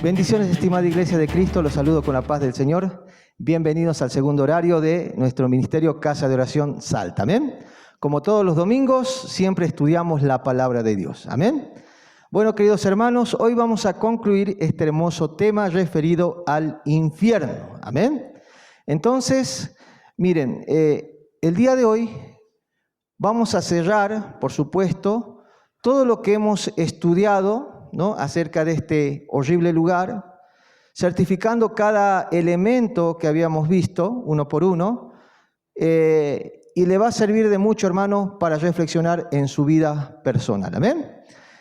Bendiciones, estimada Iglesia de Cristo, los saludo con la paz del Señor. Bienvenidos al segundo horario de nuestro ministerio Casa de Oración Salta, amén. Como todos los domingos, siempre estudiamos la palabra de Dios, amén. Bueno, queridos hermanos, hoy vamos a concluir este hermoso tema referido al infierno, amén. Entonces, miren, el día de hoy vamos a cerrar, por supuesto, todo lo que hemos estudiado, ¿no?, acerca de este horrible lugar, certificando cada elemento que habíamos visto, uno por uno, y le va a servir de mucho, hermano, para reflexionar en su vida personal. ¿Amén?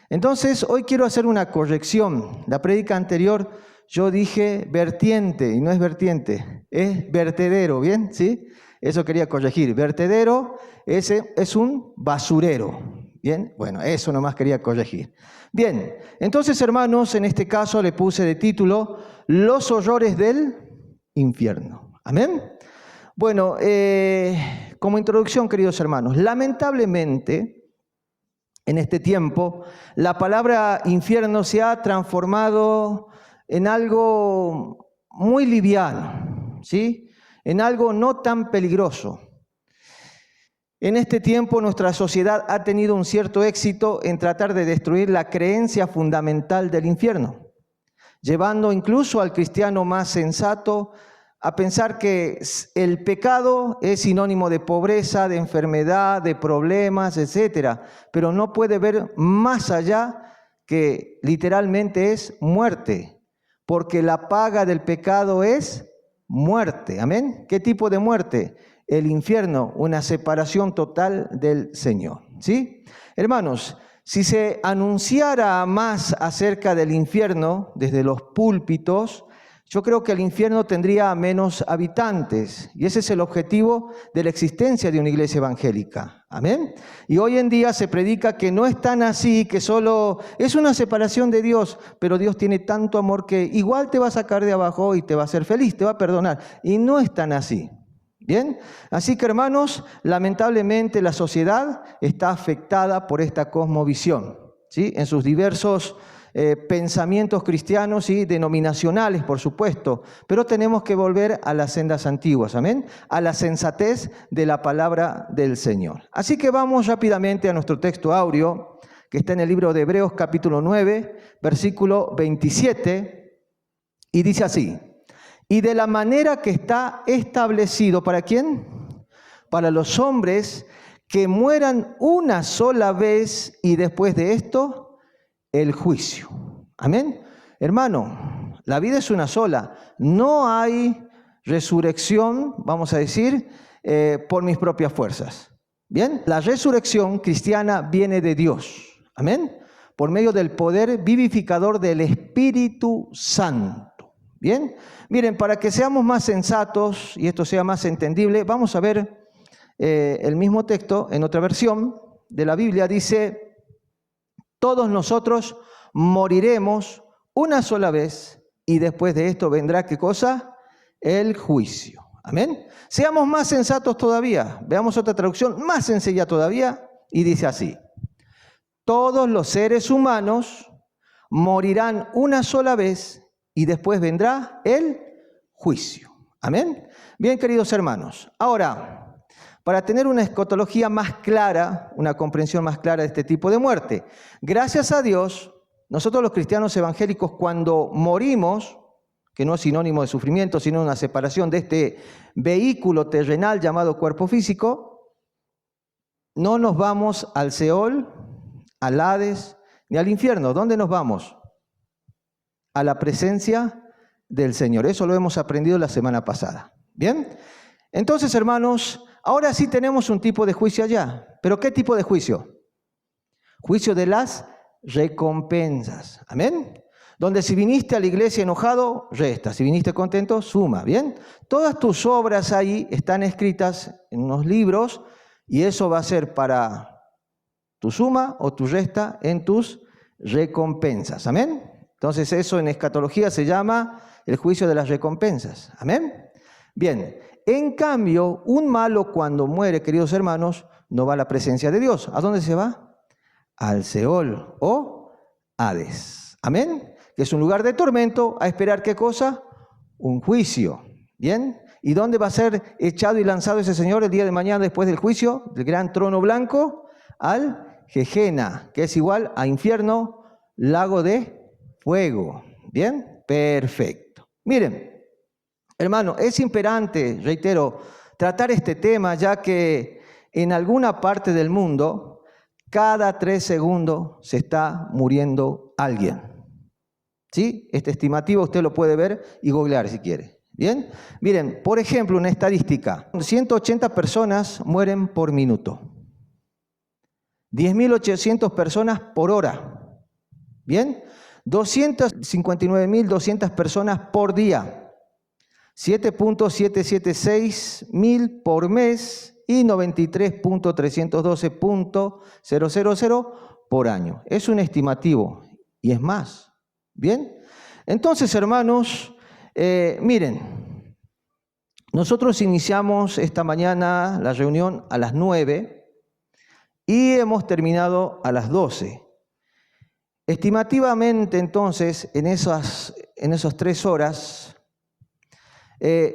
Entonces, hoy quiero hacer una corrección. La prédica anterior yo dije vertiente, y no es vertiente, es vertedero, ¿bien? ¿Sí? Eso quería corregir. Vertedero es un basurero. Bien, bueno, eso nomás quería corregir. Bien, entonces, hermanos, en este caso le puse de título Los horrores del infierno. ¿Amén? Bueno, como introducción, queridos hermanos, lamentablemente, en este tiempo, la palabra infierno se ha transformado en algo muy liviano, ¿sí? En algo no tan peligroso. En este tiempo nuestra sociedad ha tenido un cierto éxito en tratar de destruir la creencia fundamental del infierno, llevando incluso al cristiano más sensato a pensar que el pecado es sinónimo de pobreza, de enfermedad, de problemas, etc. Pero no puede ver más allá que literalmente es muerte, porque la paga del pecado es muerte. ¿Amén? ¿Qué tipo de muerte? El infierno, una separación total del Señor. ¿Sí? Hermanos, si se anunciara más acerca del infierno desde los púlpitos, yo creo que el infierno tendría menos habitantes, y ese es el objetivo de la existencia de una iglesia evangélica. ¿Amén? Y hoy en día se predica que no es tan así, que solo es una separación de Dios, pero Dios tiene tanto amor que igual te va a sacar de abajo y te va a hacer feliz, te va a perdonar, y no es tan así. Bien, así que, hermanos, lamentablemente la sociedad está afectada por esta cosmovisión, ¿sí? En sus diversos pensamientos cristianos y denominacionales, por supuesto, pero tenemos que volver a las sendas antiguas, amén, a la sensatez de la palabra del Señor. Así que vamos rápidamente a nuestro texto áureo, que está en el libro de Hebreos capítulo 9, versículo 27, y dice así: y de la manera que está establecido, ¿para quién? Para los hombres que mueran una sola vez y después de esto, el juicio. Amén. Hermano, la vida es una sola. No hay resurrección, vamos a decir, por mis propias fuerzas. Bien, la resurrección cristiana viene de Dios. Amén. Por medio del poder vivificador del Espíritu Santo. Bien, miren, para que seamos más sensatos y esto sea más entendible, vamos a ver el mismo texto en otra versión de la Biblia. Dice: todos nosotros moriremos una sola vez y después de esto vendrá, ¿qué cosa? El juicio. Amén. Seamos más sensatos todavía. Veamos otra traducción más sencilla todavía y dice así: todos los seres humanos morirán una sola vez y después vendrá el juicio. Amén. Bien, queridos hermanos. Ahora, para tener una escatología más clara, una comprensión más clara de este tipo de muerte, gracias a Dios, nosotros los cristianos evangélicos, cuando morimos, que no es sinónimo de sufrimiento, sino una separación de este vehículo terrenal llamado cuerpo físico, no nos vamos al Seol, al Hades, ni al infierno. ¿Dónde nos vamos? A la presencia del Señor. Eso lo hemos aprendido la semana pasada. ¿Bien? Entonces, hermanos, ahora sí tenemos un tipo de juicio allá. ¿Pero qué tipo de juicio? Juicio de las recompensas. ¿Amén? Donde si viniste a la iglesia enojado, resta. Si viniste contento, suma. ¿Bien? Todas tus obras ahí están escritas en unos libros y eso va a ser para tu suma o tu resta en tus recompensas. ¿Amén? Entonces eso en escatología se llama el juicio de las recompensas. ¿Amén? Bien, en cambio, un malo cuando muere, queridos hermanos, no va a la presencia de Dios. ¿A dónde se va? Al Seol o Hades. ¿Amén? que es un lugar de tormento, a esperar ¿qué cosa? Un juicio. ¿Bien? ¿Y dónde va a ser echado y lanzado ese señor el día de mañana después del juicio? Del gran trono blanco, al Gehenna, que es igual a infierno, lago de fuego. ¿Bien? Perfecto. Miren, hermano, es imperante, reitero, tratar este tema, ya que en alguna parte del mundo, cada 3 segundos se está muriendo alguien. ¿Sí? Este estimativo usted lo puede ver y googlear si quiere. ¿Bien? Miren, por ejemplo, una estadística. 180 personas mueren por minuto. 10.800 personas por hora. ¿Bien? 259.200 personas por día. 7.776 mil por mes y 93.312.000 por año. Es un estimativo y es más. ¿Bien? Entonces, hermanos, miren, nosotros iniciamos esta mañana la reunión a las 9 y hemos terminado a las 12. Estimativamente, entonces, en esas 3 horas,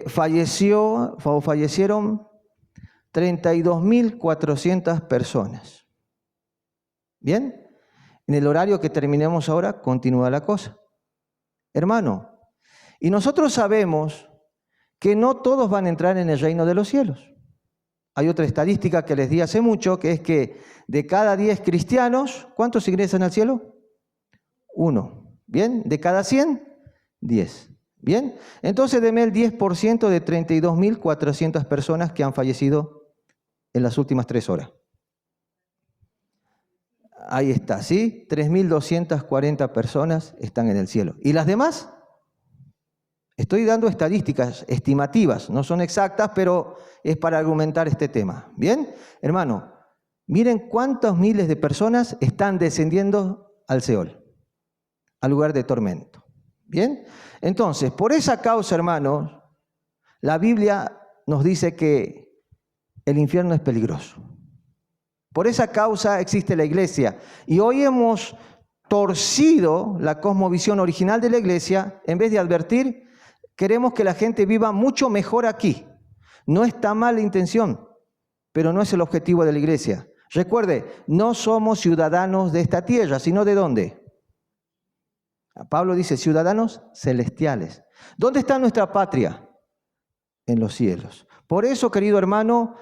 fallecieron 32.400 personas. ¿Bien? En el horario que terminemos ahora, continúa la cosa. Hermano, y nosotros sabemos que no todos van a entrar en el reino de los cielos. Hay otra estadística que les di hace mucho, que es que de cada 10 cristianos, ¿cuántos ingresan al cielo? 1. ¿Bien? De cada 100, 10. ¿Bien? Entonces deme el 10% de 32.400 personas que han fallecido en las últimas 3 horas. Ahí está, ¿sí? 3.240 personas están en el cielo. ¿Y las demás? Estoy dando estadísticas estimativas, no son exactas, pero es para argumentar este tema. ¿Bien? Hermano, miren cuántos miles de personas están descendiendo al Seol, al lugar de tormento. ¿Bien? Entonces, por esa causa, hermanos, la Biblia nos dice que el infierno es peligroso. Por esa causa existe la iglesia. Y hoy hemos torcido la cosmovisión original de la iglesia. En vez de advertir, queremos que la gente viva mucho mejor aquí. No está mal la intención, pero no es el objetivo de la iglesia. Recuerde, no somos ciudadanos de esta tierra, sino ¿de dónde? Pablo dice, ciudadanos celestiales. ¿Dónde está nuestra patria? En los cielos. Por eso, querido hermano,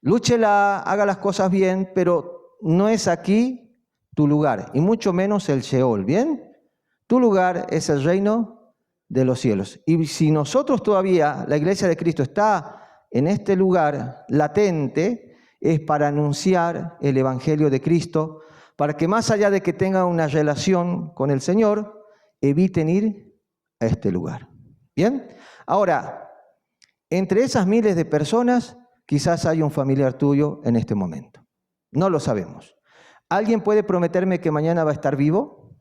lúchela, haga las cosas bien, pero no es aquí tu lugar, y mucho menos el Sheol, ¿bien? Tu lugar es el reino de los cielos. Y si nosotros todavía, la iglesia de Cristo, está en este lugar latente, es para anunciar el evangelio de Cristo, para que más allá de que tengan una relación con el Señor, eviten ir a este lugar. ¿Bien? Ahora, entre esas miles de personas, quizás haya un familiar tuyo en este momento. No lo sabemos. ¿Alguien puede prometerme que mañana va a estar vivo?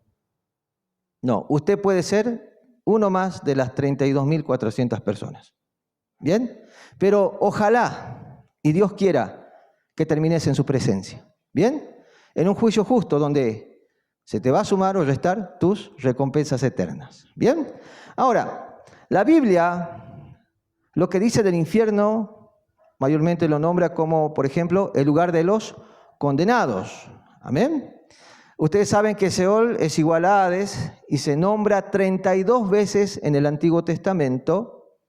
No, usted puede ser uno más de las 32.400 personas. ¿Bien? Pero ojalá, y Dios quiera, que termines en su presencia. ¿Bien? En un juicio justo donde se te va a sumar o restar tus recompensas eternas. ¿Bien? Ahora, la Biblia, lo que dice del infierno, mayormente lo nombra como, por ejemplo, el lugar de los condenados. ¿Amén? Ustedes saben que Seol es igual a Hades y se nombra 32 veces en el Antiguo Testamento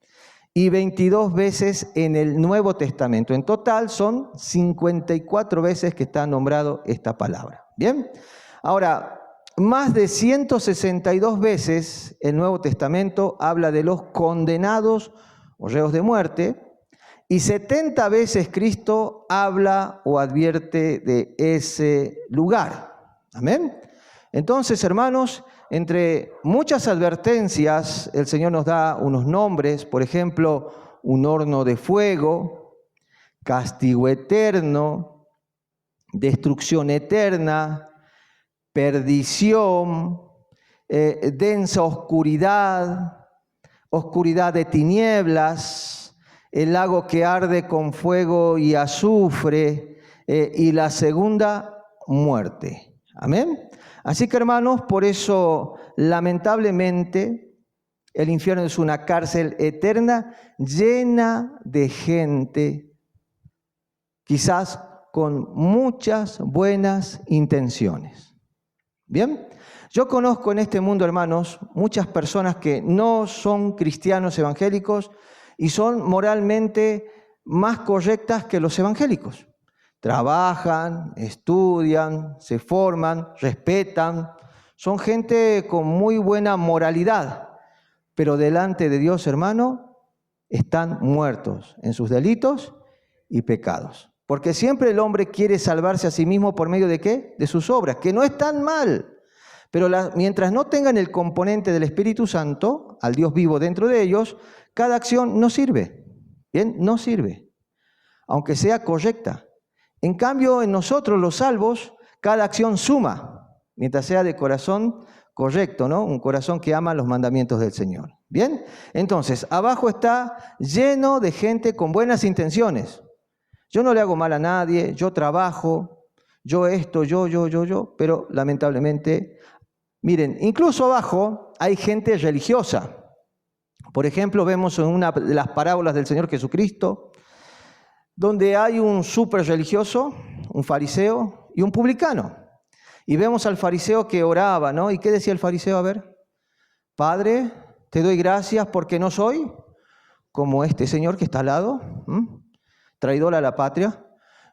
y 22 veces en el Nuevo Testamento. En total son 54 veces que está nombrado esta palabra. ¿Bien? Ahora, más de 162 veces el Nuevo Testamento habla de los condenados o reos de muerte, y 70 veces Cristo habla o advierte de ese lugar. ¿Amén? Entonces, hermanos, entre muchas advertencias, el Señor nos da unos nombres, por ejemplo, un horno de fuego, castigo eterno, destrucción eterna, perdición, densa oscuridad, oscuridad de tinieblas, el lago que arde con fuego y azufre, y la segunda, muerte. Amén. Así que, hermanos, por eso, lamentablemente, el infierno es una cárcel eterna llena de gente, quizás con muchas buenas intenciones. Bien, yo conozco en este mundo, hermanos, muchas personas que no son cristianos evangélicos y son moralmente más correctas que los evangélicos. Trabajan, estudian, se forman, respetan, son gente con muy buena moralidad, pero delante de Dios, hermano, están muertos en sus delitos y pecados. Porque siempre el hombre quiere salvarse a sí mismo por medio de ¿qué? De sus obras, que no están mal. Pero mientras no tengan el componente del Espíritu Santo, al Dios vivo dentro de ellos, cada acción no sirve. ¿Bien? No sirve, aunque sea correcta. En cambio, en nosotros los salvos, cada acción suma, mientras sea de corazón correcto, ¿no? Un corazón que ama los mandamientos del Señor. ¿Bien? Entonces, abajo está lleno de gente con buenas intenciones. Yo no le hago mal a nadie, yo trabajo, yo esto, yo, pero lamentablemente, miren, incluso abajo hay gente religiosa. Por ejemplo, vemos en una de las parábolas del Señor Jesucristo, donde hay un súper religioso, un fariseo y un publicano. Y vemos al fariseo que oraba, ¿no? ¿Y qué decía el fariseo? A ver, Padre, te doy gracias porque no soy como este señor que está al lado, traidor a la patria.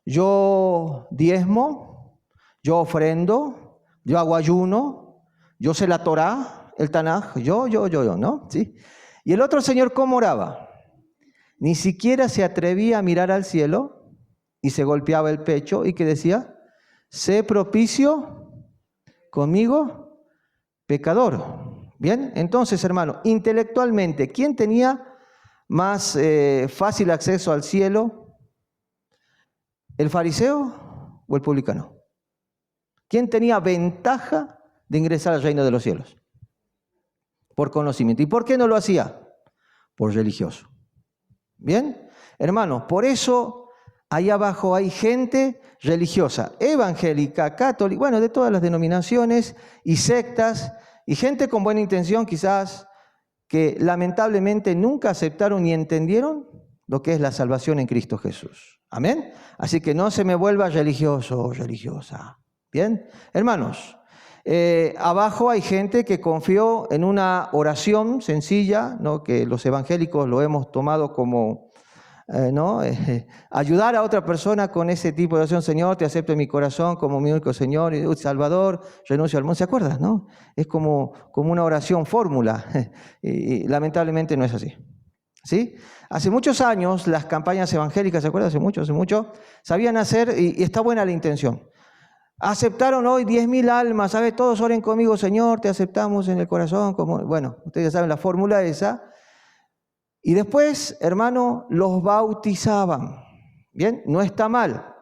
Yo diezmo, yo ofrendo, yo hago ayuno, yo sé la Torá, el Tanaj, yo, ¿no? ¿Sí? Y el otro señor, ¿cómo oraba? Ni siquiera se atrevía a mirar al cielo y se golpeaba el pecho y que decía, sé propicio conmigo, pecador. Bien, entonces, hermano, intelectualmente, ¿quién tenía más fácil acceso al cielo? ¿El fariseo o el publicano? ¿Quién tenía ventaja de ingresar al reino de los cielos? Por conocimiento. ¿Y por qué no lo hacía? Por religioso. ¿Bien? Hermanos, por eso ahí abajo hay gente religiosa, evangélica, católica, bueno, de todas las denominaciones y sectas, y gente con buena intención quizás, que lamentablemente nunca aceptaron ni entendieron lo que es la salvación en Cristo Jesús. ¿Amén? Así que no se me vuelva religioso o religiosa. ¿Bien? Hermanos, abajo hay gente que confió en una oración sencilla, ¿no? Que los evangélicos lo hemos tomado como ayudar a otra persona con ese tipo de oración. Señor, te acepto en mi corazón como mi único Señor y Salvador, renuncio al mundo. ¿Se acuerdan? ¿No? Es como una oración fórmula y lamentablemente no es así. ¿Sí? Hace muchos años las campañas evangélicas, ¿se acuerdan? Hace mucho, sabían hacer, y está buena la intención. Aceptaron hoy 10.000 almas, ¿sabes? Todos oren conmigo, Señor, te aceptamos en el corazón. Bueno, ustedes ya saben la fórmula esa. Y después, hermano, los bautizaban. Bien, no está mal.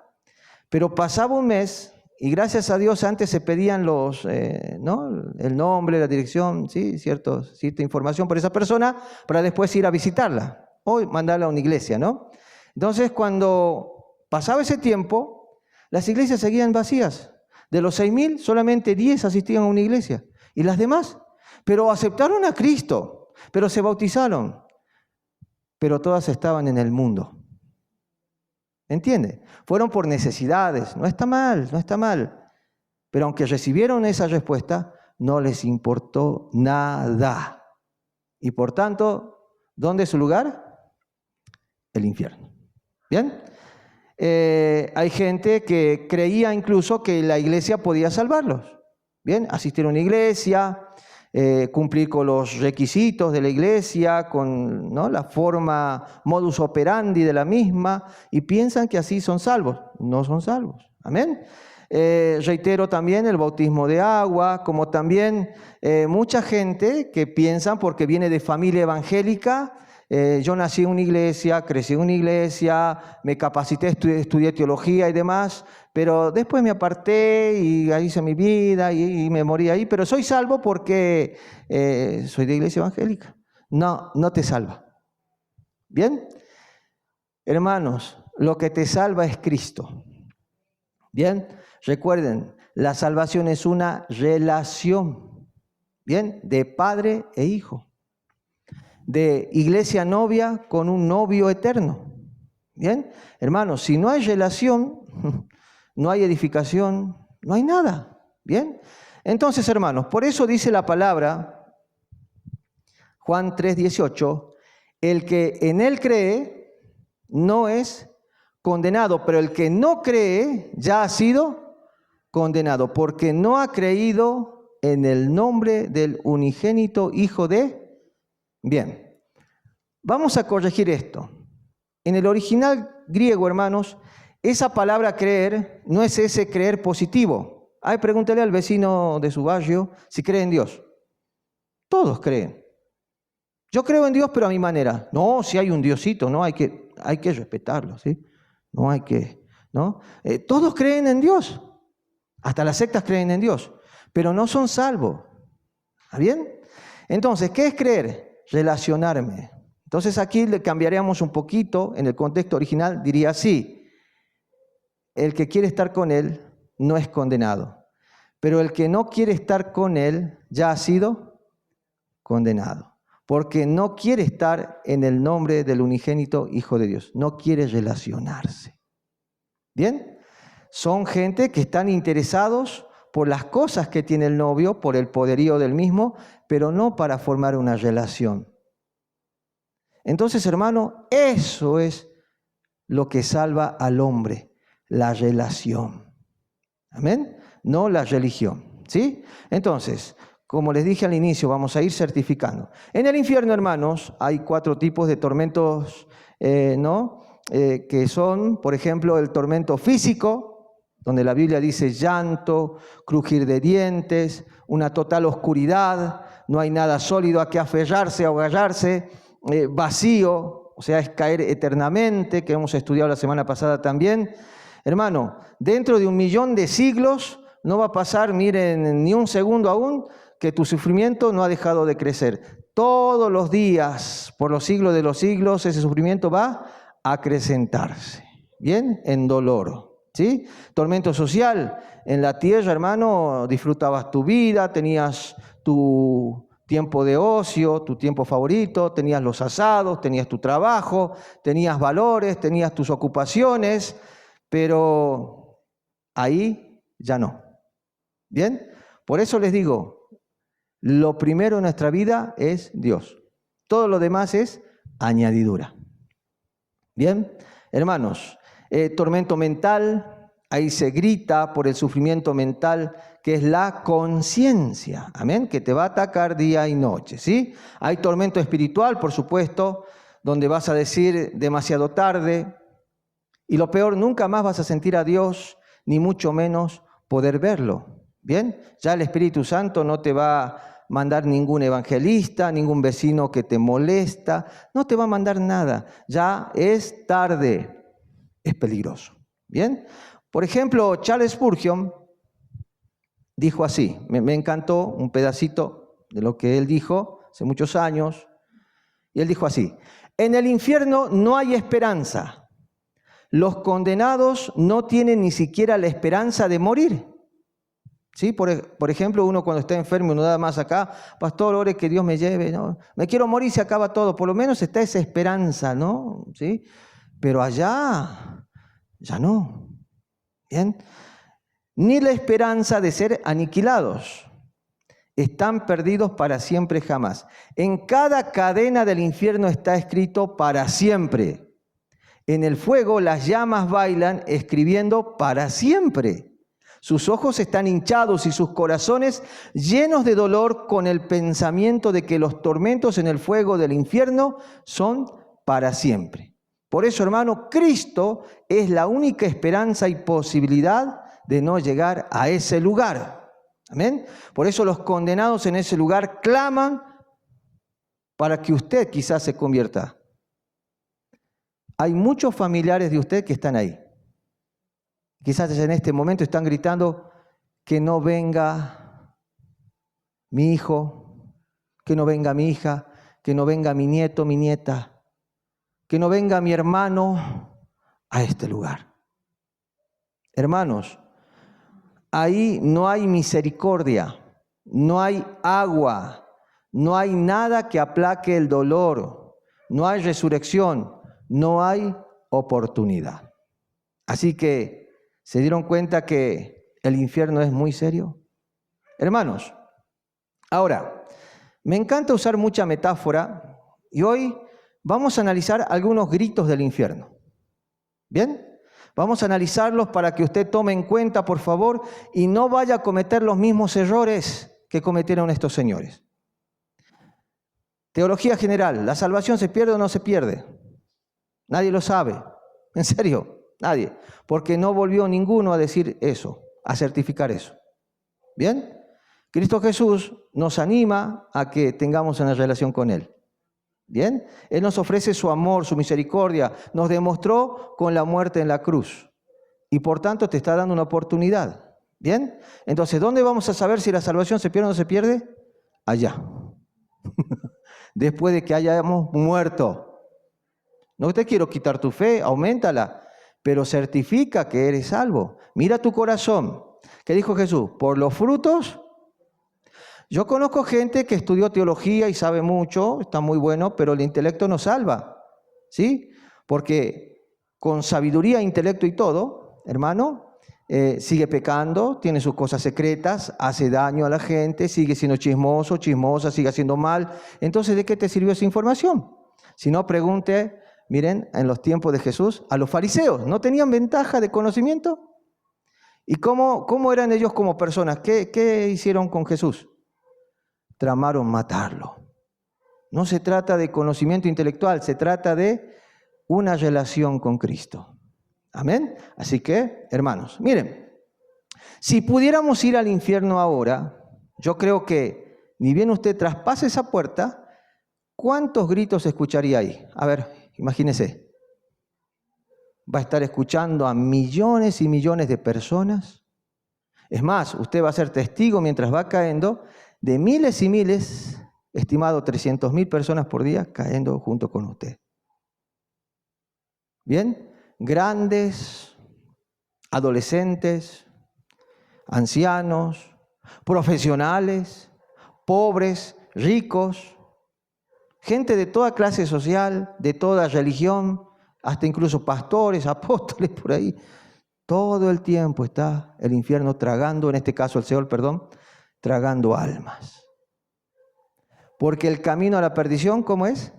Pero pasaba un mes y gracias a Dios antes se pedían el nombre, la dirección, ¿sí? Cierta información por esa persona para después ir a visitarla o mandarla a una iglesia, ¿no? Entonces, cuando pasaba ese tiempo, las iglesias seguían vacías. De los 6.000, solamente 10 asistían a una iglesia. ¿Y las demás? Pero aceptaron a Cristo, pero se bautizaron. Pero todas estaban en el mundo. ¿Entiende? Fueron por necesidades. No está mal. Pero aunque recibieron esa respuesta, no les importó nada. Y por tanto, ¿dónde es su lugar? El infierno. ¿Bien? Hay gente que creía incluso que la iglesia podía salvarlos. Bien, asistir a una iglesia, cumplir con los requisitos de la iglesia, con la forma, modus operandi de la misma, y piensan que así son salvos. No son salvos. Amén. Reitero también el bautismo de agua, como también mucha gente que piensan porque viene de familia evangélica. Yo nací en una iglesia, crecí en una iglesia, me capacité, estudié teología y demás, pero después me aparté y hice mi vida y me morí ahí, pero soy salvo porque soy de iglesia evangélica. No, no te salva. ¿Bien? Hermanos, lo que te salva es Cristo. ¿Bien? Recuerden, La salvación es una relación, ¿bien? De padre e hijo. De iglesia novia con un novio eterno. ¿Bien? Hermanos, si no hay relación, no hay edificación, no hay nada. ¿Bien? Entonces, hermanos, por eso dice la palabra, Juan 3:18, el que en él cree no es condenado, pero el que no cree ya ha sido condenado, porque no ha creído en el nombre del unigénito Hijo de... Bien, vamos a corregir esto. En el original griego, hermanos, esa palabra creer no es ese creer positivo. Ay, pregúntale al vecino de su barrio si cree en Dios. Todos creen. Yo creo en Dios, pero a mi manera. No, si hay un Diosito, no hay que respetarlo, ¿sí? No hay que, ¿no? Todos creen en Dios. Hasta las sectas creen en Dios, pero no son salvos. ¿Está bien? Entonces, ¿qué es creer? Relacionarme. Entonces aquí le cambiaríamos un poquito, en el contexto original diría así: el que quiere estar con Él no es condenado, pero el que no quiere estar con Él ya ha sido condenado, porque no quiere estar en el nombre del unigénito Hijo de Dios, no quiere relacionarse. ¿Bien? Son gente que están interesados por las cosas que tiene el novio, por el poderío del mismo, pero no para formar una relación. Entonces, hermano, eso es lo que salva al hombre, la relación. ¿Amén? No la religión, ¿sí? Entonces, como les dije al inicio, vamos a ir certificando. En el infierno, hermanos, hay 4 tipos de tormentos, que son, por ejemplo, el tormento físico, donde la Biblia dice llanto, crujir de dientes, una total oscuridad, no hay nada sólido a que aferrarse o agarrarse, vacío, o sea, es caer eternamente, que hemos estudiado la semana pasada también. Hermano, dentro de 1.000.000 de siglos no va a pasar, miren, ni un segundo aún, que tu sufrimiento no ha dejado de crecer. Todos los días, por los siglos de los siglos, ese sufrimiento va a acrecentarse, ¿bien? En dolor, ¿sí? Tormento social. En la tierra, hermano, disfrutabas tu vida, tenías tu tiempo de ocio, tu tiempo favorito, tenías los asados, tenías tu trabajo, tenías valores, tenías tus ocupaciones, pero ahí ya no. ¿Bien? Por eso les digo, lo primero en nuestra vida es Dios. Todo lo demás es añadidura. ¿Bien? Hermanos, tormento mental, ahí se grita por el sufrimiento mental, que es la conciencia, amén, que te va a atacar día y noche, ¿sí? Hay tormento espiritual, por supuesto, donde vas a decir demasiado tarde, y lo peor, nunca más vas a sentir a Dios, ni mucho menos poder verlo, ¿bien? Ya el Espíritu Santo no te va a mandar ningún evangelista, ningún vecino que te molesta, no te va a mandar nada, ya es tarde, es peligroso, ¿bien? Por ejemplo, Charles Spurgeon dijo así, me encantó un pedacito de lo que él dijo hace muchos años, y él dijo así: en el infierno no hay esperanza, los condenados no tienen ni siquiera la esperanza de morir. ¿Sí? Por ejemplo, uno cuando está enfermo, uno da más acá, pastor, ore que Dios me lleve, ¿no? Me quiero morir, se acaba todo, por lo menos está esa esperanza, ¿no? ¿Sí? Pero allá, ya no, ¿bien? Ni la esperanza de ser aniquilados. Están perdidos para siempre jamás. En cada cadena del infierno está escrito para siempre. En el fuego las llamas bailan escribiendo para siempre. Sus ojos están hinchados y sus corazones llenos de dolor con el pensamiento de que los tormentos en el fuego del infierno son para siempre. Por eso, hermano, Cristo es la única esperanza y posibilidad de no llegar a ese lugar. Amén. Por eso los condenados en ese lugar claman para que usted quizás se convierta. Hay muchos familiares de usted que están ahí. Quizás en este momento están gritando que no venga mi hijo, que no venga mi hija, que no venga mi nieto, mi nieta, que no venga mi hermano a este lugar. Hermanos, ahí no hay misericordia, no hay agua, no hay nada que aplaque el dolor, no hay resurrección, no hay oportunidad. Así que, ¿se dieron cuenta que el infierno es muy serio? Hermanos, ahora, me encanta usar mucha metáfora y hoy vamos a analizar algunos gritos del infierno. ¿Bien? Vamos a analizarlos para que usted tome en cuenta, por favor, y no vaya a cometer los mismos errores que cometieron estos señores. Teología general, ¿la salvación se pierde o no se pierde? Nadie lo sabe. ¿En serio? Nadie. Porque no volvió ninguno a decir eso, a certificar eso. ¿Bien? Cristo Jesús nos anima a que tengamos una relación con Él. ¿Bien? Él nos ofrece su amor, su misericordia. Nos demostró con la muerte en la cruz. Y por tanto te está dando una oportunidad. ¿Bien? Entonces, ¿dónde vamos a saber si la salvación se pierde o no se pierde? Allá. Después de que hayamos muerto. No te quiero quitar tu fe, auméntala, pero certifica que eres salvo. Mira tu corazón. ¿Qué dijo Jesús? Por los frutos. Yo conozco gente que estudió teología y sabe mucho, está muy bueno, pero el intelecto no salva, ¿sí? Porque con sabiduría, intelecto y todo, hermano, sigue pecando, tiene sus cosas secretas, hace daño a la gente, sigue siendo chismoso, chismosa, sigue haciendo mal. Entonces, ¿de qué te sirvió esa información? Si no, pregunte, miren, en los tiempos de Jesús, a los fariseos, ¿no tenían ventaja de conocimiento? ¿Y cómo eran ellos como personas? ¿Qué hicieron con Jesús? Tramaron matarlo. No se trata de conocimiento intelectual, se trata de una relación con Cristo. Amén. Así que, hermanos, miren, si pudiéramos ir al infierno ahora, yo creo que ni bien usted traspase esa puerta, ¿cuántos gritos escucharía ahí? A ver, imagínese. Va a estar escuchando a millones y millones de personas. Es más, usted va a ser testigo mientras va cayendo de miles y miles, estimado 300.000 personas por día, cayendo junto con usted. ¿Bien? Grandes, adolescentes, ancianos, profesionales, pobres, ricos, gente de toda clase social, de toda religión, hasta incluso pastores, apóstoles por ahí. Todo el tiempo está el infierno tragando, en este caso el Seol, perdón, tragando almas. Porque el camino a la perdición, ¿cómo es?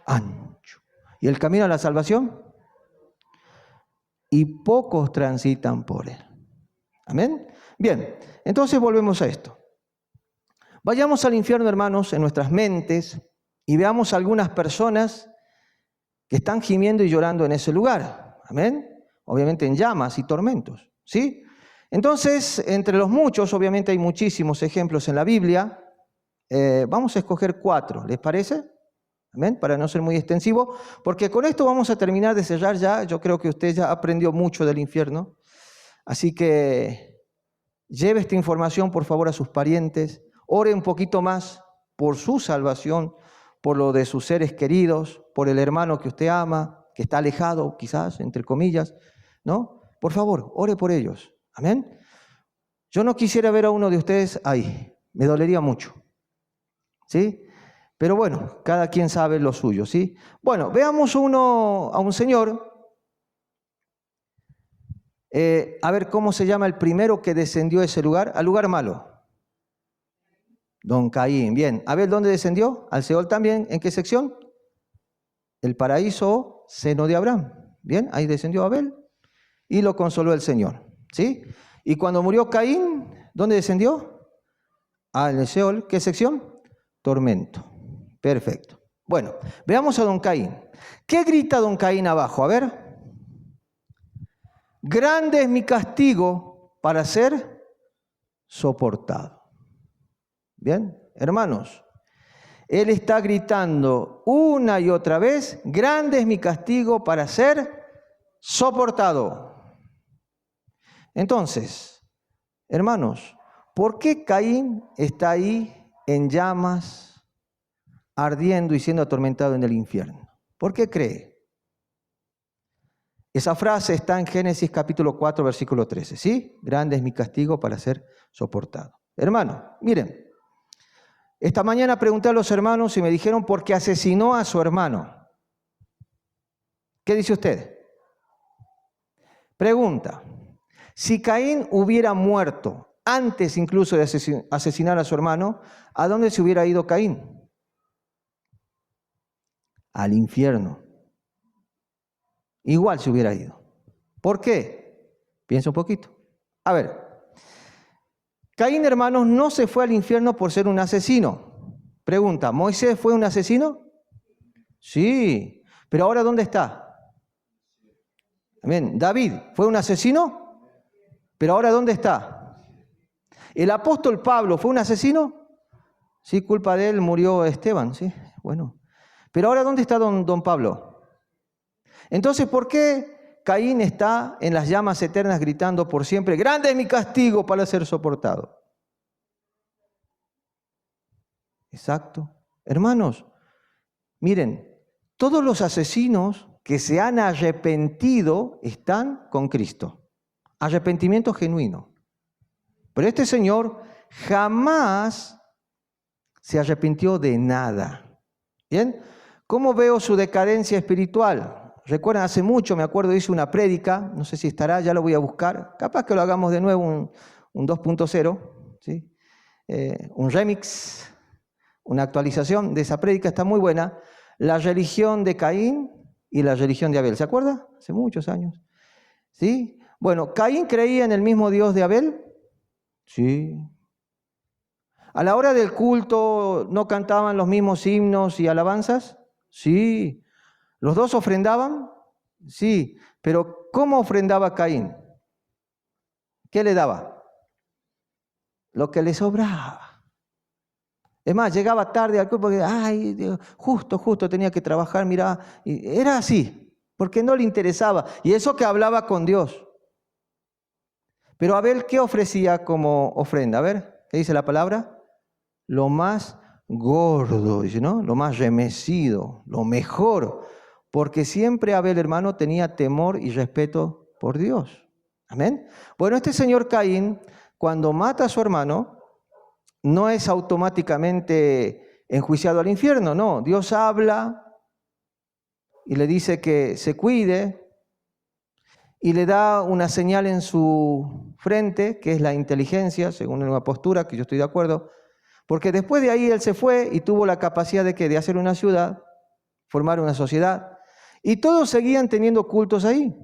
Ancho. ¿Y el camino a la salvación? Y pocos transitan por él. ¿Amén? Bien, entonces volvemos a esto. Vayamos al infierno, hermanos, en nuestras mentes y veamos algunas personas que están gimiendo y llorando en ese lugar. ¿Amén? Obviamente en llamas y tormentos. ¿Sí? Entonces, entre los muchos, obviamente hay muchísimos ejemplos en la Biblia. Vamos a escoger 4, ¿les parece? ¿Amén? Para no ser muy extensivo, porque con esto vamos a terminar de cerrar ya. Yo creo que usted ya aprendió mucho del infierno. Así que lleve esta información, por favor, a sus parientes. Ore un poquito más por su salvación, por lo de sus seres queridos, por el hermano que usted ama, que está alejado, quizás, entre comillas, ¿no? Por favor, ore por ellos. ¿Amén? Yo no quisiera ver a uno de ustedes ahí. Me dolería mucho. ¿Sí? Pero bueno, cada quien sabe lo suyo, ¿sí? Bueno, veamos a un señor. A ver cómo se llama el primero que descendió a ese lugar, al lugar malo. Don Caín, bien. A ver, ¿dónde descendió? Al Seol también. ¿En qué sección? El paraíso o seno de Abraham. Bien, ahí descendió Abel y lo consoló el Señor, ¿sí? Y cuando murió Caín, ¿dónde descendió? Al Seol. ¿Qué sección? Tormento. Perfecto. Bueno, veamos a don Caín. ¿Qué grita don Caín abajo? A ver. Grande es mi castigo para ser soportado. Bien, hermanos. Él está gritando una y otra vez, grande es mi castigo para ser soportado. Entonces, hermanos, ¿por qué Caín está ahí en llamas, ardiendo y siendo atormentado en el infierno? ¿Por qué cree? Esa frase está en Génesis capítulo 4, versículo 13, ¿sí? Grande es mi castigo para ser soportado. Hermano, miren, esta mañana pregunté a los hermanos y me dijeron por qué asesinó a su hermano. ¿Qué dice usted? Pregunta, si Caín hubiera muerto antes incluso de asesinar a su hermano, ¿a dónde se hubiera ido Caín? Al infierno. Igual se hubiera ido. ¿Por qué? Piensa un poquito. A ver, Caín, hermanos, no se fue al infierno por ser un asesino. Pregunta, ¿Moisés fue un asesino? Sí, pero ahora ¿dónde está? Bien, David fue un asesino, pero ahora ¿dónde está? ¿El apóstol Pablo fue un asesino? Sí, culpa de él murió Esteban, sí, bueno. Pero ahora ¿dónde está don Pablo? Entonces, ¿por qué Caín está en las llamas eternas gritando por siempre, grande es mi castigo para ser soportado? Exacto. Hermanos, miren, todos los asesinos que se han arrepentido están con Cristo. Arrepentimiento genuino. Pero este señor jamás se arrepintió de nada. ¿Bien? ¿Cómo veo su decadencia espiritual? Recuerdan, hace mucho, me acuerdo, hice una prédica, no sé si estará, ya lo voy a buscar. Capaz que lo hagamos de nuevo, un 2.0, ¿sí? Un remix, una actualización de esa prédica, está muy buena. La religión de Caín y la religión de Abel. ¿Se acuerda? Hace muchos años. ¿Sí? Bueno, ¿Caín creía en el mismo Dios de Abel? Sí. ¿A la hora del culto no cantaban los mismos himnos y alabanzas? Sí. ¿Los dos ofrendaban? Sí. Pero ¿cómo ofrendaba Caín? ¿Qué le daba? Lo que le sobraba. Es más, llegaba tarde al culto porque, ay, Dios, justo tenía que trabajar, mirá. Y era así, porque no le interesaba. Y eso que hablaba con Dios. Pero Abel, ¿qué ofrecía como ofrenda? A ver, ¿qué dice la palabra? Lo más gordo, dice, ¿no? Lo más remecido, lo mejor. Porque siempre Abel, hermano, tenía temor y respeto por Dios. Amén. Bueno, este señor Caín, cuando mata a su hermano, no es automáticamente enjuiciado al infierno, no. Dios habla y le dice que se cuide y le da una señal en su frente, que es la inteligencia, según una postura, que yo estoy de acuerdo, porque después de ahí él se fue y tuvo la capacidad de hacer una ciudad, formar una sociedad, y todos seguían teniendo cultos ahí,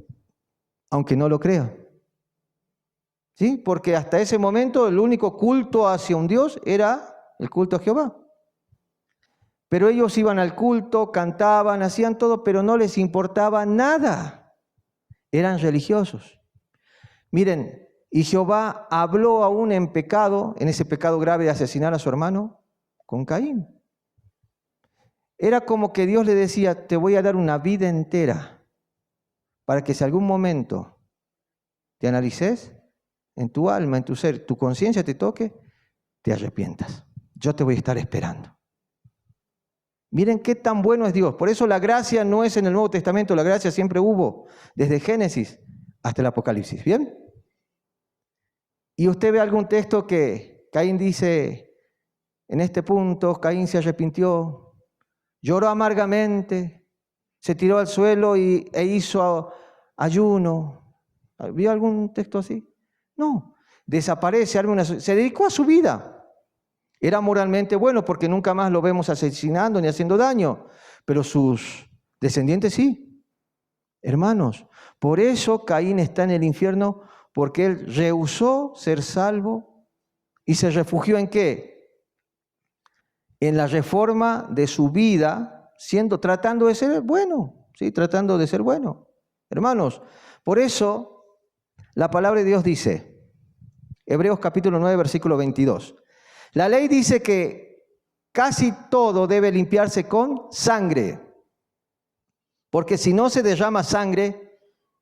aunque no lo crean. ¿Sí? Porque hasta ese momento el único culto hacia un Dios era el culto a Jehová. Pero ellos iban al culto, cantaban, hacían todo, pero no les importaba nada. Eran religiosos. Miren, y Jehová habló aún en pecado, en ese pecado grave de asesinar a su hermano, con Caín. Era como que Dios le decía, te voy a dar una vida entera para que si algún momento te analices en tu alma, en tu ser, tu conciencia te toque, te arrepientas. Yo te voy a estar esperando. Miren qué tan bueno es Dios. Por eso la gracia no es en el Nuevo Testamento, la gracia siempre hubo, desde Génesis hasta el Apocalipsis. ¿Bien? Y usted ve algún texto que Caín dice, en este punto Caín se arrepintió, lloró amargamente, se tiró al suelo e hizo ayuno. ¿Vio algún texto así? No. Desaparece, se dedicó a su vida. Era moralmente bueno porque nunca más lo vemos asesinando ni haciendo daño, pero sus descendientes sí. Hermanos, por eso Caín está en el infierno, porque él rehusó ser salvo y se refugió ¿en qué? En la reforma de su vida, tratando de ser bueno, ¿sí? Tratando de ser bueno. Hermanos, por eso la palabra de Dios dice, Hebreos capítulo 9, versículo 22, la ley dice que casi todo debe limpiarse con sangre, porque si no se derrama sangre,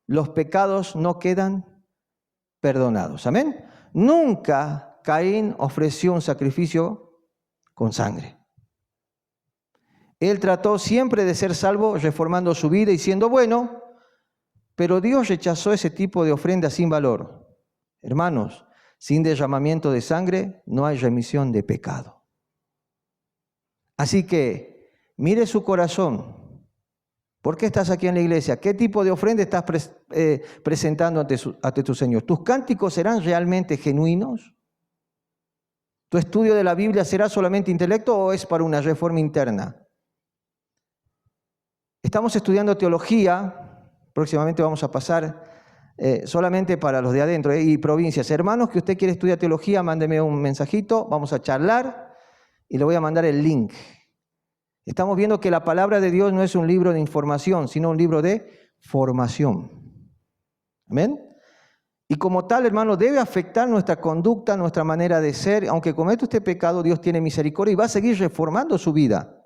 los pecados no quedan perdonados. Amén. Nunca Caín ofreció un sacrificio con sangre. Él trató siempre de ser salvo, reformando su vida y siendo bueno, Pero Dios rechazó ese tipo de ofrenda sin valor. Hermanos, sin derramamiento de sangre no hay remisión de pecado. Así que mire su corazón. ¿Por qué estás aquí en la iglesia? ¿Qué tipo de ofrenda estás presentando ante tu Señor? ¿Tus cánticos serán realmente genuinos? ¿Tu estudio de la Biblia será solamente intelecto o es para una reforma interna? Estamos estudiando teología. Próximamente vamos a pasar solamente para los de adentro y provincias. Hermanos, que usted quiere estudiar teología, mándeme un mensajito, vamos a charlar y le voy a mandar el link. Estamos viendo que la palabra de Dios no es un libro de información, sino un libro de formación. ¿Amén? Y como tal, hermano, debe afectar nuestra conducta, nuestra manera de ser. Aunque cometa usted pecado, Dios tiene misericordia y va a seguir reformando su vida.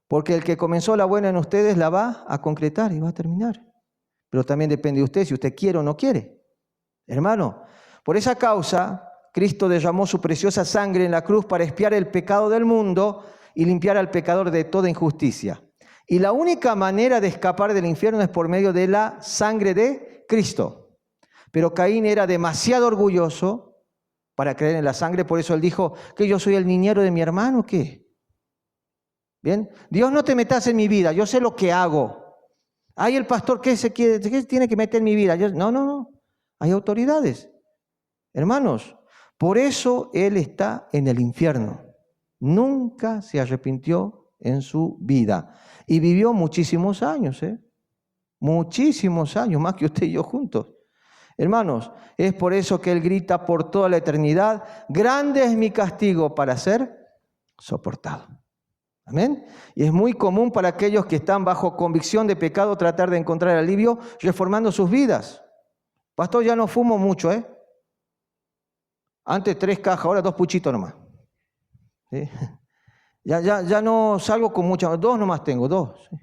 Porque el que comenzó la buena en ustedes la va a concretar y va a terminar. Pero también depende de usted si usted quiere o no quiere. Hermano, por esa causa, Cristo derramó su preciosa sangre en la cruz para expiar el pecado del mundo y limpiar al pecador de toda injusticia. Y la única manera de escapar del infierno es por medio de la sangre de Cristo. Pero Caín era demasiado orgulloso para creer en la sangre, por eso él dijo que yo soy el niñero de mi hermano, ¿qué? Bien, Dios, no te metas en mi vida, yo sé lo que hago. Ay, el pastor, ¿qué tiene que meter en mi vida? No, hay autoridades. Hermanos, por eso él está en el infierno. Nunca se arrepintió en su vida. Y vivió muchísimos años, muchísimos años, más que usted y yo juntos. Hermanos, es por eso que él grita por toda la eternidad, grande es mi castigo para ser soportado. Amén. Y es muy común para aquellos que están bajo convicción de pecado tratar de encontrar alivio reformando sus vidas. Pastor, ya no fumo mucho, Antes 3 cajas, ahora 2 puchitos nomás. ¿Sí? Ya no salgo con muchas, 2 nomás tengo, 2. ¿Sí?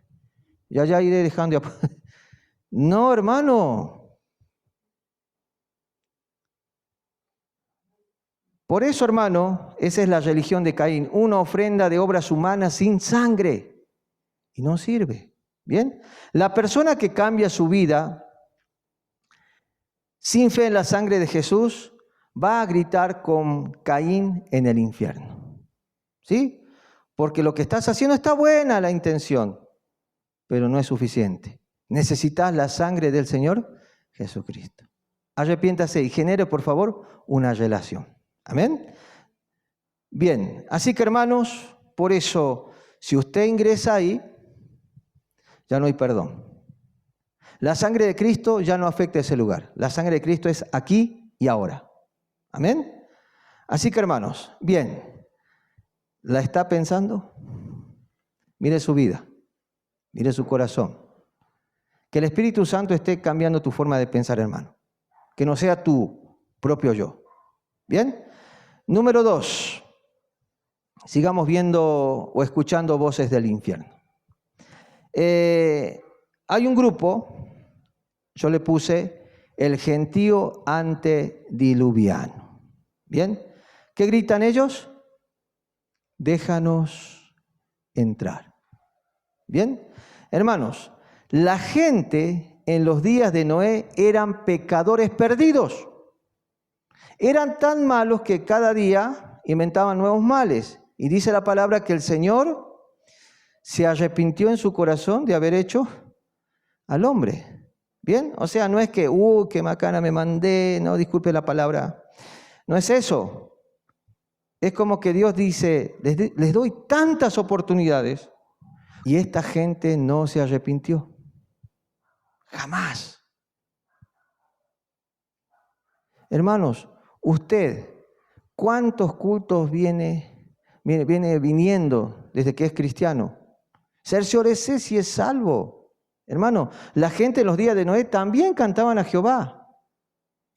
Ya iré dejando. No, hermano. Por eso, hermano, esa es la religión de Caín, una ofrenda de obras humanas sin sangre. Y no sirve. ¿Bien? La persona que cambia su vida sin fe en la sangre de Jesús va a gritar con Caín en el infierno. ¿Sí? Porque lo que estás haciendo está buena la intención, pero no es suficiente. Necesitas la sangre del Señor Jesucristo. Arrepiéntase y genere, por favor, una relación. Amén. Bien, así que hermanos, por eso, si usted ingresa ahí, ya no hay perdón. La sangre de Cristo ya no afecta a ese lugar. La sangre de Cristo es aquí y ahora. Amén. Así que hermanos, bien, ¿la está pensando? Mire su vida, mire su corazón. Que el Espíritu Santo esté cambiando tu forma de pensar, hermano. Que no sea tu propio yo. ¿Bien? Número 2. Sigamos viendo o escuchando voces del infierno. Hay un grupo, yo le puse el gentío antediluviano. ¿Bien? ¿Qué gritan ellos? Déjanos entrar. ¿Bien? Hermanos, la gente en los días de Noé eran pecadores perdidos. Eran tan malos que cada día inventaban nuevos males. Y dice la palabra que el Señor se arrepintió en su corazón de haber hecho al hombre. ¿Bien? O sea, no es que, qué macana me mandé, no, disculpe la palabra. No es eso. Es como que Dios dice, les doy tantas oportunidades y esta gente no se arrepintió. Jamás. Hermanos, usted, ¿cuántos cultos viene viniendo desde que es cristiano? Cerciórese si es salvo. Hermano, la gente en los días de Noé también cantaban a Jehová.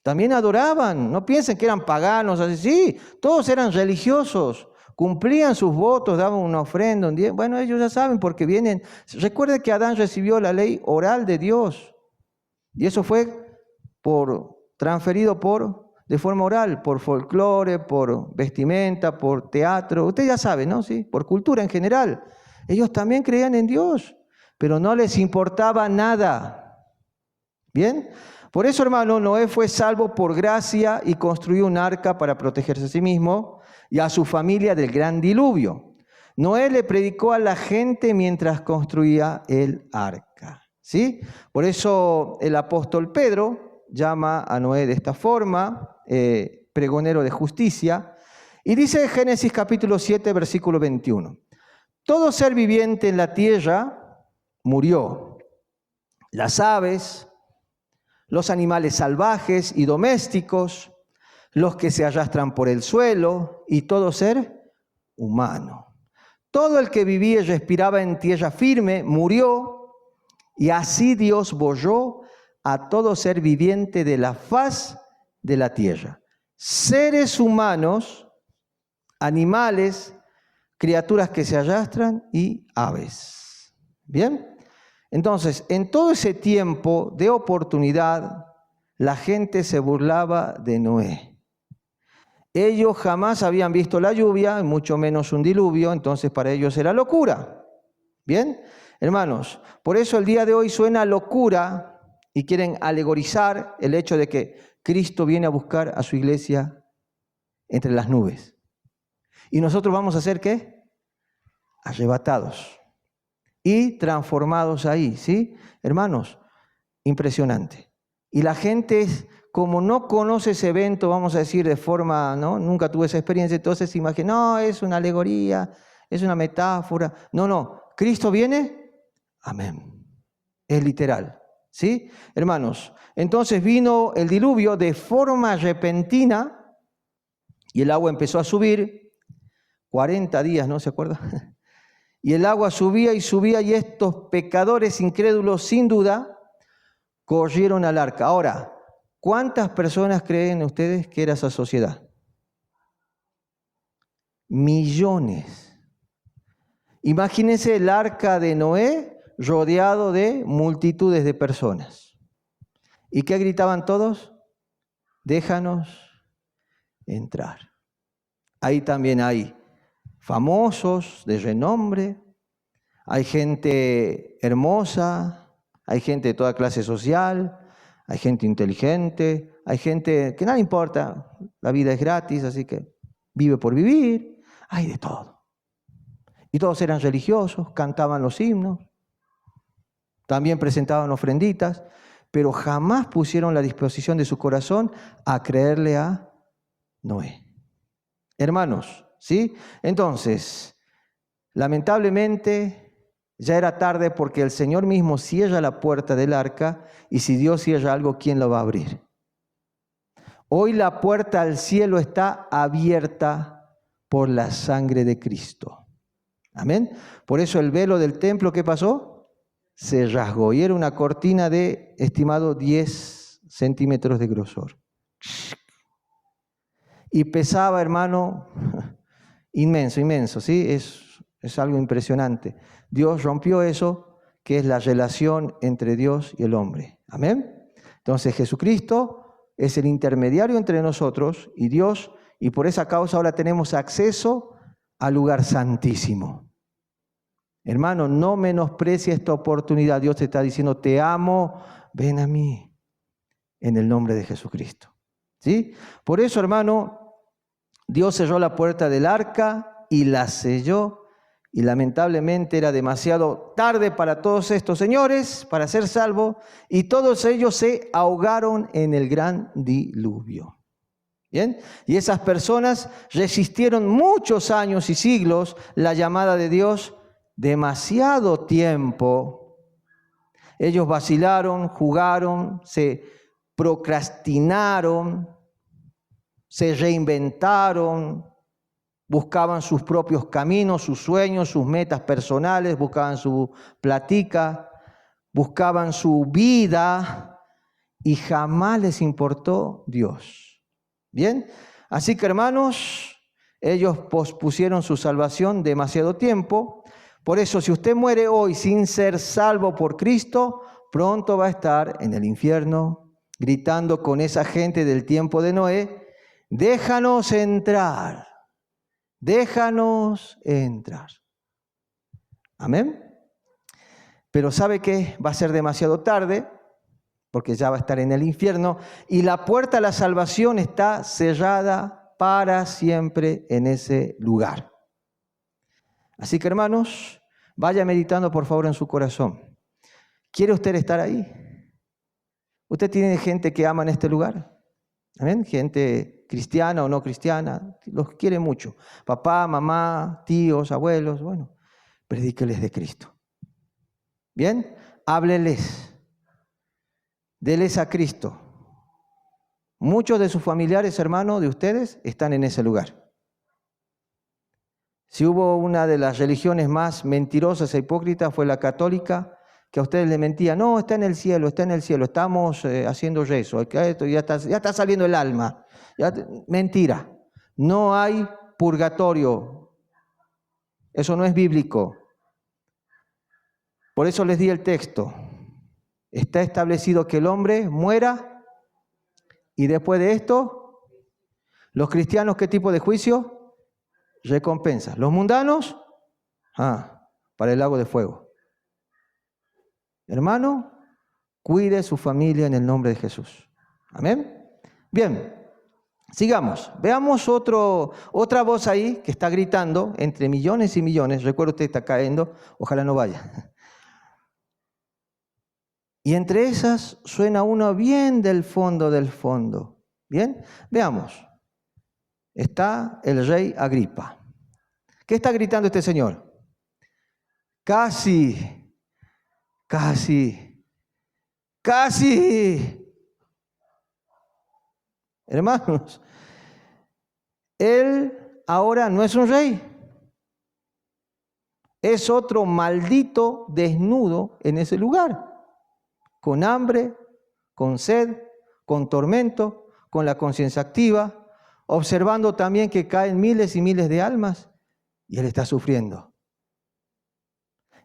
También adoraban. No piensen que eran paganos. Así. Sí, todos eran religiosos. Cumplían sus votos, daban una ofrenda. Bueno, ellos ya saben porque vienen. Recuerde que Adán recibió la ley oral de Dios. Y eso fue transferido de forma oral, por folclore, por vestimenta, por teatro. Usted ya sabe, ¿no? ¿Sí? Por cultura en general. Ellos también creían en Dios, pero no les importaba nada. ¿Bien? Por eso, hermano, Noé fue salvo por gracia y construyó un arca para protegerse a sí mismo y a su familia del gran diluvio. Noé le predicó a la gente mientras construía el arca. ¿Sí? Por eso el apóstol Pedro llama a Noé de esta forma, pregonero de justicia, y dice en Génesis capítulo 7, versículo 21, todo ser viviente en la tierra murió, las aves, los animales salvajes y domésticos, los que se arrastran por el suelo y todo ser humano. Todo el que vivía y respiraba en tierra firme murió, y así Dios borró a todo ser viviente de la faz de la tierra. Seres humanos, animales, criaturas que se arrastran y aves. ¿Bien? Entonces, en todo ese tiempo de oportunidad, la gente se burlaba de Noé. Ellos jamás habían visto la lluvia, mucho menos un diluvio, entonces para ellos era locura. ¿Bien? Hermanos, por eso el día de hoy suena locura y quieren alegorizar el hecho de que Cristo viene a buscar a su iglesia entre las nubes. ¿Y nosotros vamos a ser qué? Arrebatados y transformados ahí, ¿sí? Hermanos, impresionante. Y la gente, como no conoce ese evento, vamos a decir de forma, ¿no? Nunca tuve esa experiencia, entonces imagina, no, es una alegoría, es una metáfora. No, Cristo viene, amén. Es literal, ¿sí? Hermanos, entonces vino el diluvio de forma repentina y el agua empezó a subir, 40 días, ¿no se acuerda? Y el agua subía y estos pecadores incrédulos, sin duda, corrieron al arca. Ahora, ¿cuántas personas creen ustedes que era esa sociedad? Millones. Imagínense el arca de Noé rodeado de multitudes de personas. ¿Y qué gritaban todos? Déjanos entrar. Ahí también hay famosos de renombre, hay gente hermosa, hay gente de toda clase social, hay gente inteligente, hay gente que nada importa, la vida es gratis, así que vive por vivir, hay de todo. Y todos eran religiosos, cantaban los himnos, también presentaban ofrenditas, pero jamás pusieron la disposición de su corazón a creerle a Noé. Hermanos, ¿sí? Entonces, lamentablemente ya era tarde porque el Señor mismo cierra la puerta del arca y si Dios cierra algo, ¿quién lo va a abrir? Hoy la puerta al cielo está abierta por la sangre de Cristo. Amén. Por eso el velo del templo, ¿qué pasó? Se rasgó y era una cortina de, estimado, 10 centímetros de grosor. Y pesaba, hermano, inmenso, ¿sí? Es algo impresionante. Dios rompió eso, que es la relación entre Dios y el hombre. Amén. Entonces Jesucristo es el intermediario entre nosotros y Dios, y por esa causa ahora tenemos acceso al lugar santísimo. Hermano, no menosprecie esta oportunidad. Dios te está diciendo, te amo, ven a mí, en el nombre de Jesucristo. ¿Sí? Por eso, hermano, Dios cerró la puerta del arca y la selló, y lamentablemente era demasiado tarde para todos estos señores para ser salvos, y todos ellos se ahogaron en el gran diluvio. ¿Bien? Y esas personas resistieron muchos años y siglos la llamada de Dios, demasiado tiempo. Ellos vacilaron, jugaron, se procrastinaron, se reinventaron, buscaban sus propios caminos, sus sueños, sus metas personales, buscaban su platica, buscaban su vida y jamás les importó Dios. ¿Bien? Así que, hermanos, ellos pospusieron su salvación demasiado tiempo. Por eso, si usted muere hoy sin ser salvo por Cristo, pronto va a estar en el infierno, gritando con esa gente del tiempo de Noé, déjanos entrar, déjanos entrar. Amén. Pero ¿sabe qué? Va a ser demasiado tarde, porque ya va a estar en el infierno, y la puerta a la salvación está cerrada para siempre en ese lugar. Así que, hermanos, vaya meditando por favor en su corazón. ¿Quiere usted estar ahí? ¿Usted tiene gente que ama en este lugar? ¿Amén? Gente cristiana o no cristiana, los quiere mucho. Papá, mamá, tíos, abuelos, bueno, predíqueles de Cristo. ¿Bien? Hábleles. Déles a Cristo. Muchos de sus familiares, hermanos, de ustedes, están en ese lugar. Si hubo una de las religiones más mentirosas e hipócritas, fue la católica, que a ustedes le mentía, no, está en el cielo, estamos haciendo rezo, ya está saliendo el alma. Mentira, no hay purgatorio, eso no es bíblico. Por eso les di el texto. Está establecido que el hombre muera y después de esto, los cristianos, ¿qué tipo de juicio? Recompensa. Los mundanos, para el lago de fuego. Hermano, cuide su familia en el nombre de Jesús. Amén. Bien, sigamos. Veamos otra voz ahí que está gritando entre millones y millones. Recuerda, usted está cayendo, ojalá no vaya. Y entre esas suena uno bien del fondo del fondo. Bien, veamos. Está el rey Agripa. ¿Qué está gritando este señor? Casi. Hermanos, él ahora no es un rey. Es otro maldito desnudo en ese lugar. Con hambre, con sed, con tormento, con la conciencia activa, observando también que caen miles y miles de almas, y él está sufriendo.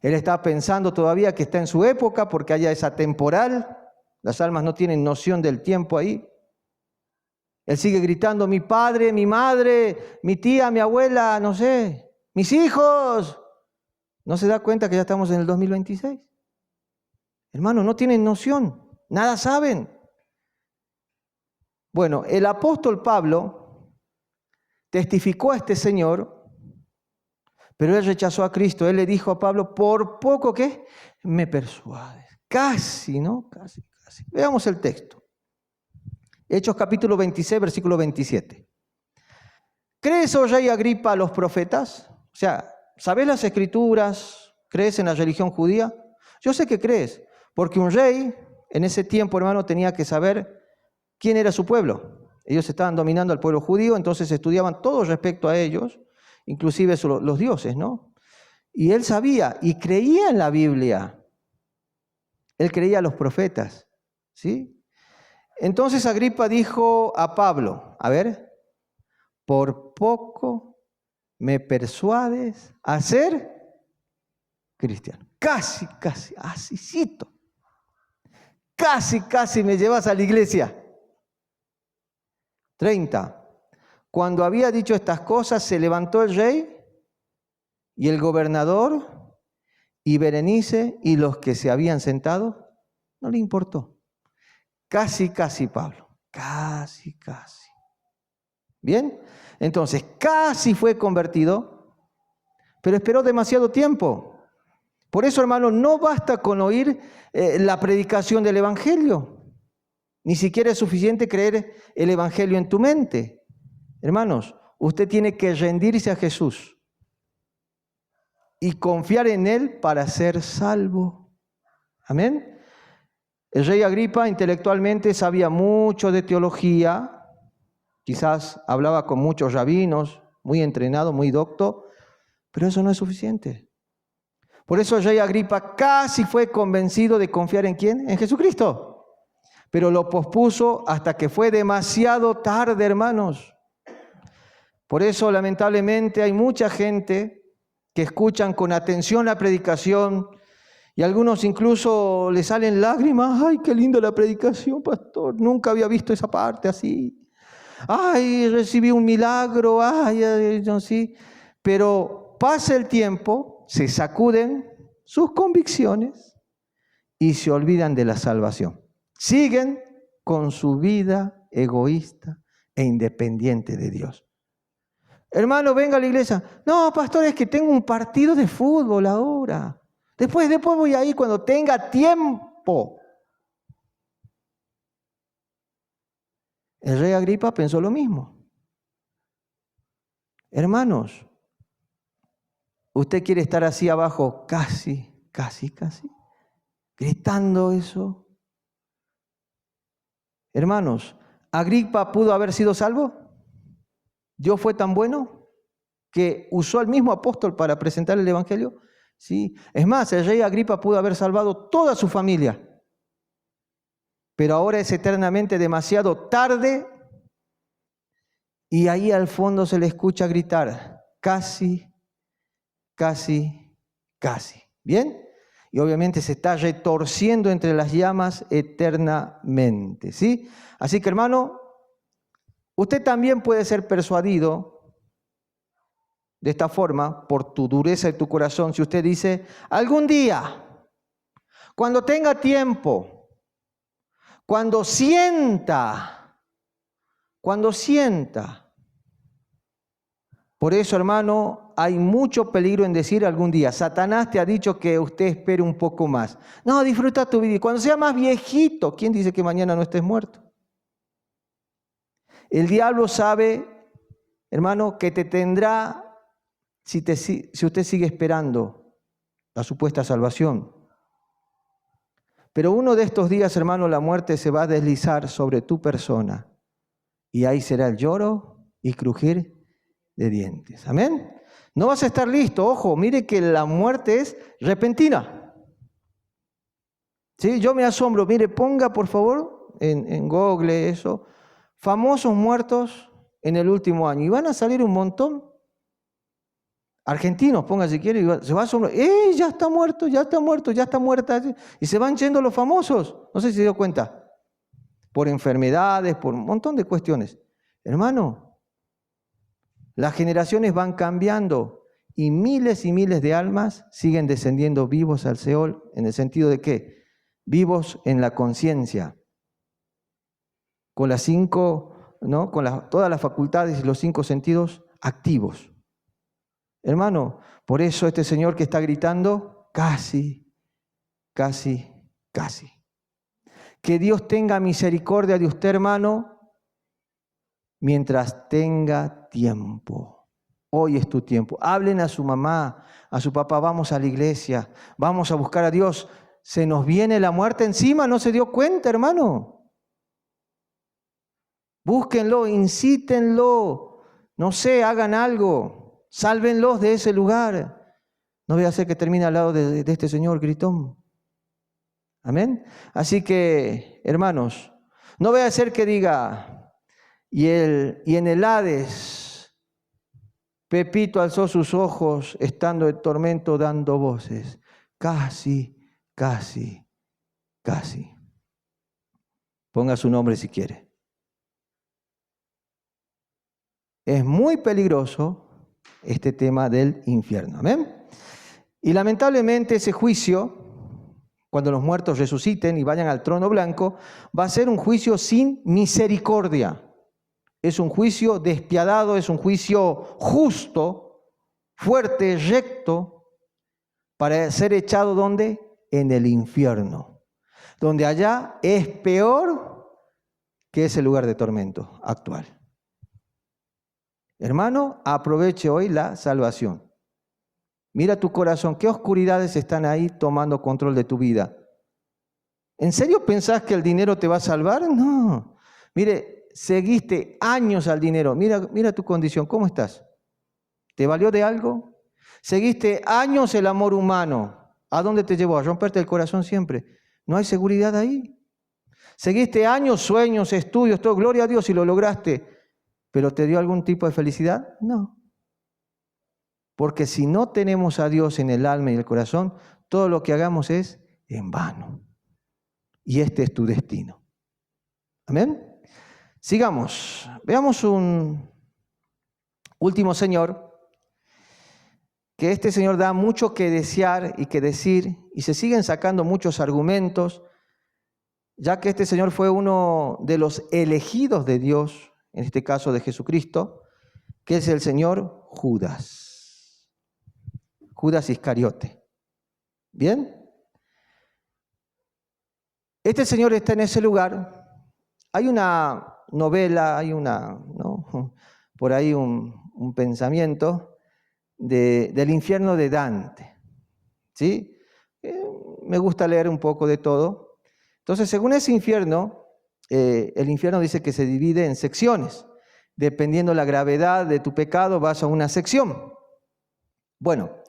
Él está pensando todavía que está en su época, porque haya esa temporal, las almas no tienen noción del tiempo ahí. Él sigue gritando, mi padre, mi madre, mi tía, mi abuela, no sé, mis hijos. ¿No se da cuenta que ya estamos en el 2026? Hermanos, no tienen noción, nada saben. Bueno, el apóstol Pablo testificó a este señor, pero él rechazó a Cristo. Él le dijo a Pablo, por poco que me persuades. Casi, ¿no? Casi. Veamos el texto. Hechos capítulo 26, versículo 27. ¿Crees, oh rey Agripa, a los profetas? O sea, ¿sabes las escrituras? ¿Crees en la religión judía? Yo sé que crees. Porque un rey, en ese tiempo, hermano, tenía que saber quién era su pueblo. Ellos estaban dominando al pueblo judío, entonces estudiaban todo respecto a ellos, inclusive los dioses, ¿no? Y él sabía y creía en la Biblia. Él creía a los profetas, ¿sí? Entonces Agripa dijo a Pablo, a ver, por poco me persuades a ser cristiano. Casi, asícito. Casi me llevas a la iglesia. 30. Cuando había dicho estas cosas, se levantó el rey y el gobernador y Berenice y los que se habían sentado, no le importó. Casi, Pablo. Casi. ¿Bien? Entonces, casi fue convertido, pero esperó demasiado tiempo. Por eso, hermano, no basta con oír la predicación del Evangelio. Ni siquiera es suficiente creer el Evangelio en tu mente. Hermanos, usted tiene que rendirse a Jesús y confiar en Él para ser salvo. Amén. El rey Agripa intelectualmente sabía mucho de teología, quizás hablaba con muchos rabinos, muy entrenado, muy docto, pero eso no es suficiente. Por eso el rey Agripa casi fue convencido de confiar ¿en quién? En Jesucristo. Pero lo pospuso hasta que fue demasiado tarde, hermanos. Por eso, lamentablemente, hay mucha gente que escuchan con atención la predicación y a algunos incluso les salen lágrimas. ¡Ay, qué linda la predicación, pastor! Nunca había visto esa parte así. ¡Ay, recibí un milagro! ¡Ay, no, sí! Pero pasa el tiempo, se sacuden sus convicciones y se olvidan de la salvación. Siguen con su vida egoísta e independiente de Dios. Hermano, venga a la iglesia. No, pastor, es que tengo un partido de fútbol ahora. Después voy a ir cuando tenga tiempo. El rey Agripa pensó lo mismo. Hermanos, ¿usted quiere estar así abajo casi, gritando eso? Hermanos, ¿Agripa pudo haber sido salvo? ¿Dios fue tan bueno que usó al mismo apóstol para presentar el evangelio? Sí. Es más, el rey Agripa pudo haber salvado toda su familia. Pero ahora es eternamente demasiado tarde y ahí al fondo se le escucha gritar, casi. ¿Bien? Y obviamente se está retorciendo entre las llamas eternamente, ¿sí? Así que, hermano, usted también puede ser persuadido de esta forma por tu dureza de tu corazón. Si usted dice, algún día, cuando tenga tiempo, cuando sienta. Por eso, hermano, hay mucho peligro en decir algún día. Satanás te ha dicho que usted espere un poco más. No, disfruta tu vida. Y cuando sea más viejito, ¿quién dice que mañana no estés muerto? El diablo sabe, hermano, que te tendrá si usted sigue esperando la supuesta salvación. Pero uno de estos días, hermano, la muerte se va a deslizar sobre tu persona. Y ahí será el lloro y crujir de dientes. Amén. No vas a estar listo. Ojo, mire que la muerte es repentina. ¿Sí? Yo me asombro. Mire, ponga por favor en Google eso. Famosos muertos en el último año. Y van a salir un montón. Argentinos, ponga si quiere. Se va a asombrar. Ya está muerto, ya está muerta. Y se van yendo los famosos. No sé si se dio cuenta. Por enfermedades, por un montón de cuestiones. Hermano, las generaciones van cambiando y miles de almas siguen descendiendo vivos al Seol, en el sentido de que vivos en la conciencia, con las cinco, ¿no? Con todas las facultades y los 5 sentidos activos. Hermano, por eso este Señor que está gritando, casi. Que Dios tenga misericordia de usted, hermano, mientras tenga tiempo. Hoy es tu tiempo. Hablen a su mamá, a su papá, vamos a la iglesia, vamos a buscar a Dios. Se nos viene la muerte encima, ¿no se dio cuenta, hermano? Búsquenlo, incítenlo, no sé, hagan algo, sálvenlos de ese lugar. No voy a hacer que termine al lado de este señor gritón. Amén. Así que, hermanos, no voy a hacer que diga, y en el Hades, Pepito alzó sus ojos, estando en tormento, dando voces. Casi. Ponga su nombre si quiere. Es muy peligroso este tema del infierno. Amén. Y lamentablemente ese juicio, cuando los muertos resuciten y vayan al trono blanco, va a ser un juicio sin misericordia. Es un juicio despiadado, es un juicio justo, fuerte, recto, para ser echado ¿dónde? En el infierno, donde allá es peor que ese lugar de tormento actual. Hermano, aproveche hoy la salvación. Mira tu corazón, ¿qué oscuridades están ahí tomando control de tu vida? ¿En serio pensás que el dinero te va a salvar? No. Mire, seguiste años al dinero. Mira tu condición, ¿cómo estás? ¿Te valió de algo? Seguiste años el amor humano. ¿A dónde te llevó? A romperte el corazón siempre. ¿No hay seguridad ahí? Seguiste años, sueños, estudios, todo. Gloria a Dios si lo lograste. ¿Pero te dio algún tipo de felicidad? No. Porque si no tenemos a Dios en el alma y el corazón, todo lo que hagamos es en vano. Y este es tu destino. Amén. Sigamos. Veamos un último señor, que este señor da mucho que desear y que decir, y se siguen sacando muchos argumentos, ya que este señor fue uno de los elegidos de Dios, en este caso de Jesucristo, que es el señor Judas. Judas Iscariote. ¿Bien? Este señor está en ese lugar. Hay una novela, ¿no? Por ahí un pensamiento del infierno de Dante. ¿Sí? Me gusta leer un poco de todo. Entonces, según ese infierno, el infierno dice que se divide en secciones. Dependiendo la gravedad de tu pecado, vas a una sección. Bueno,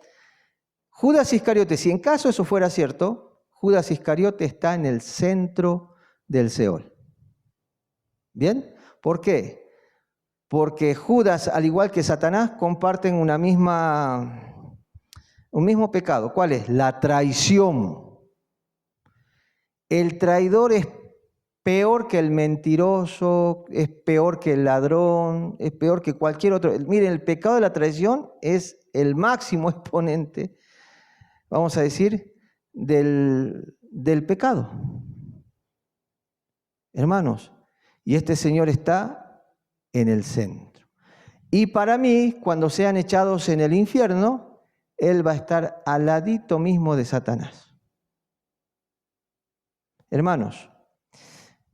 Judas Iscariote, si en caso eso fuera cierto, Judas Iscariote está en el centro del Seol. ¿Bien? ¿Por qué? Porque Judas, al igual que Satanás, comparten un mismo pecado. ¿Cuál es? La traición. El traidor es peor que el mentiroso, es peor que el ladrón, es peor que cualquier otro. Miren, el pecado de la traición es el máximo exponente, vamos a decir, del pecado. Hermanos, y este señor está en el centro. Y para mí, cuando sean echados en el infierno, él va a estar al ladito mismo de Satanás. Hermanos,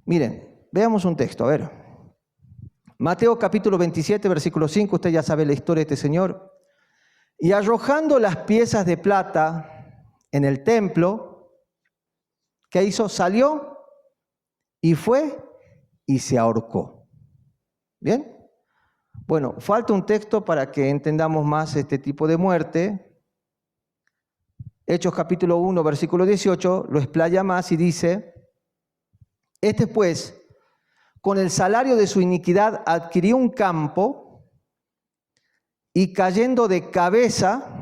miren, veamos un texto, a ver. Mateo capítulo 27, versículo 5, usted ya sabe la historia de este señor. Y arrojando las piezas de plata en el templo, ¿qué hizo? Salió y fue y se ahorcó. ¿Bien? Bueno, falta un texto para que entendamos más este tipo de muerte. Hechos capítulo 1, versículo 18, lo explaya más y dice: este pues, con el salario de su iniquidad, adquirió un campo y cayendo de cabeza,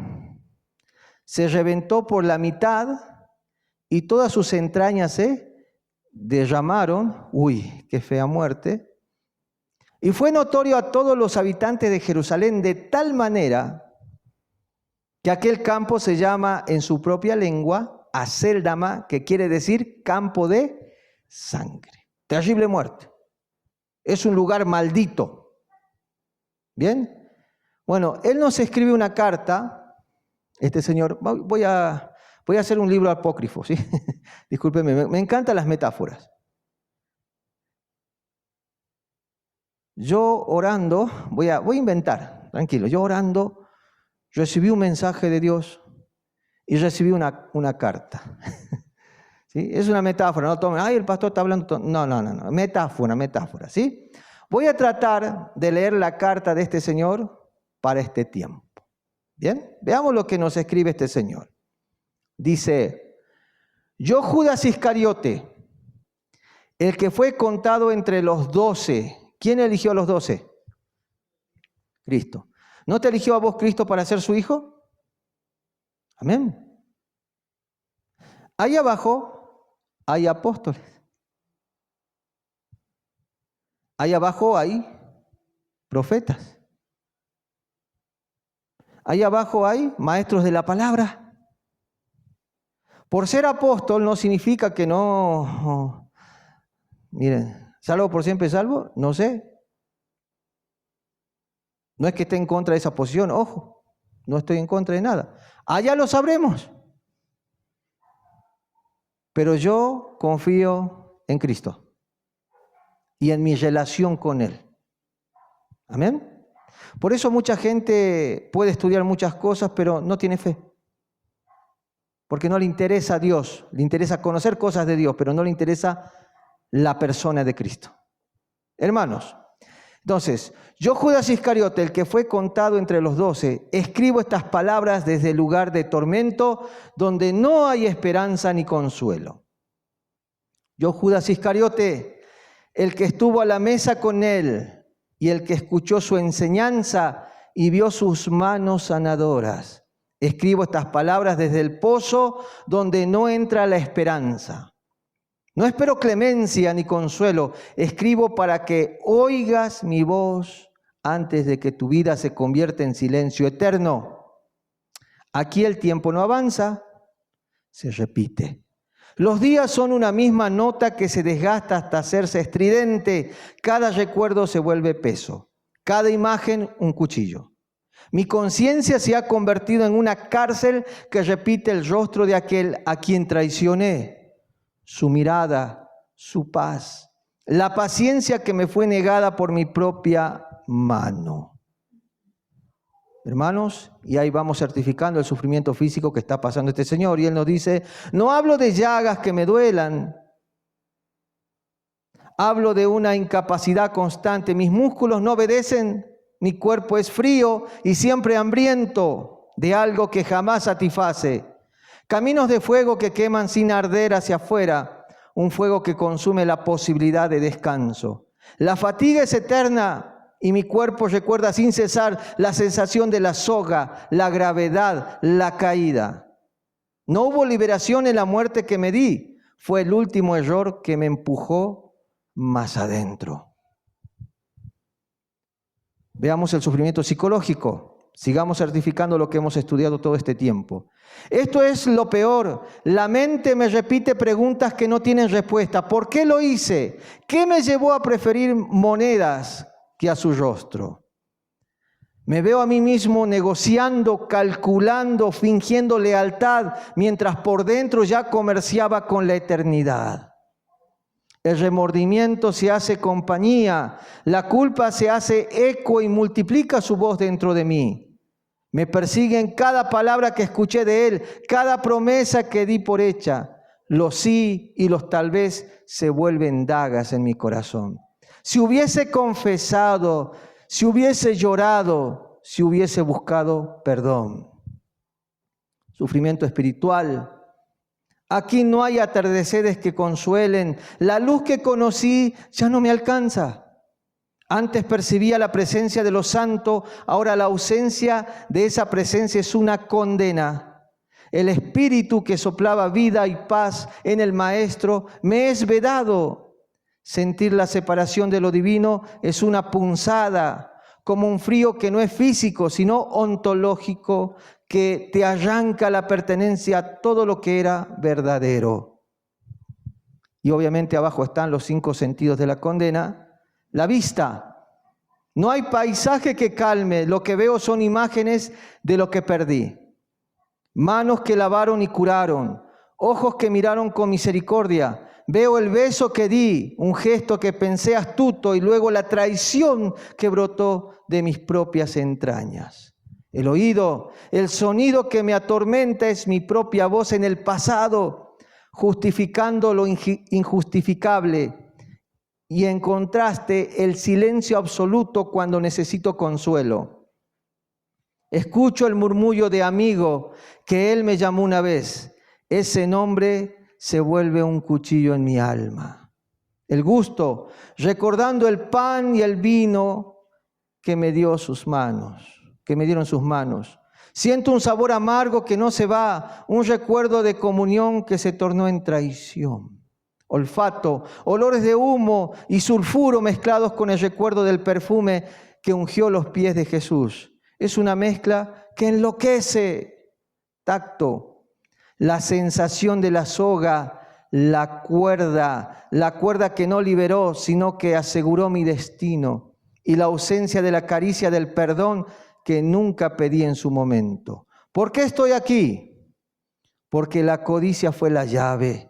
se reventó por la mitad y todas sus entrañas se derramaron. Uy, qué fea muerte. Y fue notorio a todos los habitantes de Jerusalén de tal manera que aquel campo se llama en su propia lengua Acéldama, que quiere decir campo de sangre. Terrible muerte. Es un lugar maldito. ¿Bien? Bueno, él nos escribe una carta, este señor. Voy a hacer un libro apócrifo, ¿sí? Discúlpeme, me encantan las metáforas. Yo orando, voy a inventar, tranquilo, yo orando, recibí un mensaje de Dios y recibí una carta. ¿Sí? Es una metáfora, no tomen, ay, el pastor está hablando, no, metáfora, ¿sí? Voy a tratar de leer la carta de este señor para este tiempo. ¿Bien? Veamos lo que nos escribe este señor. Dice: yo, Judas Iscariote, el que fue contado entre los 12. ¿Quién eligió a los 12? Cristo. ¿No te eligió a vos Cristo para ser su hijo? Amén. Ahí abajo hay apóstoles. Ahí abajo hay profetas. Ahí abajo hay maestros de la palabra. Por ser apóstol no significa que no... Miren, ¿salvo por siempre salvo? No sé. No es que esté en contra de esa posición, ojo, no estoy en contra de nada. Allá lo sabremos. Pero yo confío en Cristo y en mi relación con Él. Amén. Por eso mucha gente puede estudiar muchas cosas, pero no tiene fe. Porque no le interesa a Dios, le interesa conocer cosas de Dios, pero no le interesa la persona de Cristo. Hermanos, entonces, yo, Judas Iscariote, el que fue contado entre los 12, escribo estas palabras desde el lugar de tormento, donde no hay esperanza ni consuelo. Yo, Judas Iscariote, el que estuvo a la mesa con él y el que escuchó su enseñanza y vio sus manos sanadoras, escribo estas palabras desde el pozo donde no entra la esperanza. No espero clemencia ni consuelo, escribo para que oigas mi voz antes de que tu vida se convierta en silencio eterno. Aquí el tiempo no avanza, se repite. Los días son una misma nota que se desgasta hasta hacerse estridente. Cada recuerdo se vuelve peso, cada imagen un cuchillo. Mi conciencia se ha convertido en una cárcel que repite el rostro de aquel a quien traicioné, su mirada, su paz, la paciencia que me fue negada por mi propia mano. Hermanos, y ahí vamos certificando el sufrimiento físico que está pasando este señor. Y él nos dice, no hablo de llagas que me duelan, hablo de una incapacidad constante. Mis músculos no obedecen, mi cuerpo es frío y siempre hambriento de algo que jamás satisface. Caminos de fuego que queman sin arder hacia afuera, un fuego que consume la posibilidad de descanso. La fatiga es eterna y mi cuerpo recuerda sin cesar la sensación de la soga, la gravedad, la caída. No hubo liberación en la muerte que me di. Fue el último error que me empujó más adentro. Veamos el sufrimiento psicológico. Sigamos certificando lo que hemos estudiado todo este tiempo. Esto es lo peor. La mente me repite preguntas que no tienen respuesta. ¿Por qué lo hice? ¿Qué me llevó a preferir monedas que a su rostro? Me veo a mí mismo negociando, calculando, fingiendo lealtad, mientras por dentro ya comerciaba con la eternidad. El remordimiento se hace compañía, la culpa se hace eco y multiplica su voz dentro de mí. Me persiguen cada palabra que escuché de él, cada promesa que di por hecha. Los sí y los tal vez se vuelven dagas en mi corazón. Si hubiese confesado, si hubiese llorado, si hubiese buscado perdón. Sufrimiento espiritual. Aquí no hay atardeceres que consuelen. La luz que conocí ya no me alcanza. Antes percibía la presencia de lo santo, ahora la ausencia de esa presencia es una condena. El espíritu que soplaba vida y paz en el Maestro me es vedado. Sentir la separación de lo divino es una punzada, como un frío que no es físico, sino ontológico, que te arranca la pertenencia a todo lo que era verdadero. Y obviamente abajo están los 5 sentidos de la condena. La vista. No hay paisaje que calme, lo que veo son imágenes de lo que perdí. Manos que lavaron y curaron, ojos que miraron con misericordia. Veo el beso que di, un gesto que pensé astuto y luego la traición que brotó de mis propias entrañas. El oído, el sonido que me atormenta es mi propia voz en el pasado, justificando lo injustificable. Y en contraste, el silencio absoluto cuando necesito consuelo. Escucho el murmullo de amigo que él me llamó una vez. Ese nombre se vuelve un cuchillo en mi alma. El gusto, recordando el pan y el vino que me dio sus manos, que me dieron sus manos. Siento un sabor amargo que no se va, un recuerdo de comunión que se tornó en traición. Olfato, olores de humo y sulfuro mezclados con el recuerdo del perfume que ungió los pies de Jesús. Es una mezcla que enloquece. Tacto, la sensación de la soga, la cuerda que no liberó, sino que aseguró mi destino, y la ausencia de la caricia del perdón que nunca pedí en su momento. ¿Por qué estoy aquí? Porque la codicia fue la llave.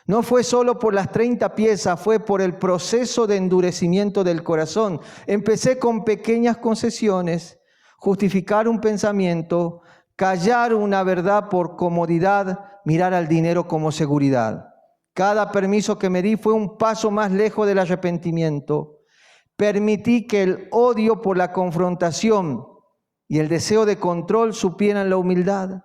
No fue solo por las 30 piezas, fue por el proceso de endurecimiento del corazón. Empecé con pequeñas concesiones, justificar un pensamiento, callar una verdad por comodidad, mirar al dinero como seguridad. Cada permiso que me di fue un paso más lejos del arrepentimiento. Permití que el odio por la confrontación y el deseo de control supieran la humildad.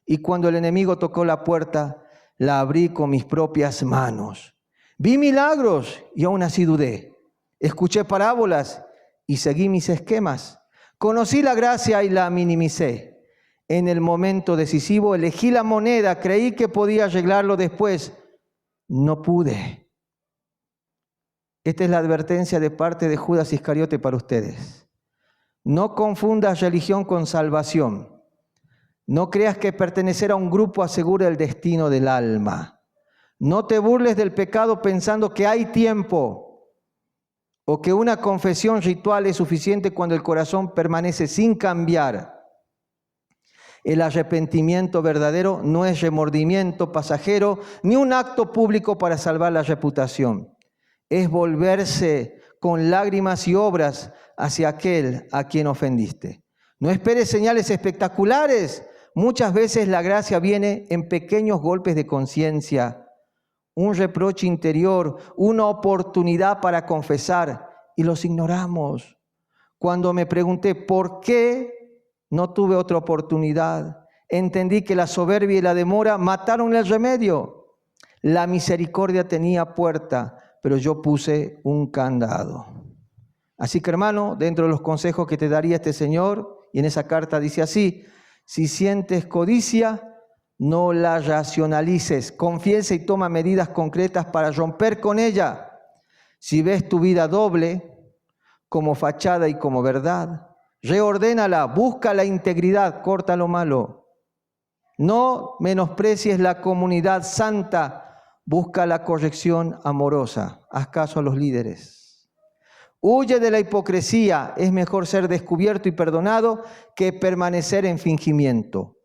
Y cuando el enemigo tocó la puerta, la abrí con mis propias manos. Vi milagros y aún así dudé. Escuché parábolas y seguí mis esquemas. Conocí la gracia y la minimicé. En el momento decisivo elegí la moneda, creí que podía arreglarlo después. No pude. Esta es la advertencia de parte de Judas Iscariote para ustedes. No confundas religión con salvación. No creas que pertenecer a un grupo asegura el destino del alma. No te burles del pecado pensando que hay tiempo o que una confesión ritual es suficiente cuando el corazón permanece sin cambiar. El arrepentimiento verdadero no es remordimiento pasajero ni un acto público para salvar la reputación. Es volverse con lágrimas y obras hacia aquel a quien ofendiste. No esperes señales espectaculares. Muchas veces la gracia viene en pequeños golpes de conciencia, un reproche interior, una oportunidad para confesar, y los ignoramos. Cuando me pregunté por qué no tuve otra oportunidad, entendí que la soberbia y la demora mataron el remedio. La misericordia tenía puerta, pero yo puse un candado. Así que, hermano, dentro de los consejos que te daría este Señor, y en esa carta dice así: si sientes codicia, no la racionalices, confiesa y toma medidas concretas para romper con ella. Si ves tu vida doble, como fachada y como verdad, reordénala, busca la integridad, corta lo malo. No menosprecies la comunidad santa, busca la corrección amorosa. Haz caso a los líderes. Huye de la hipocresía, es mejor ser descubierto y perdonado que permanecer en fingimiento.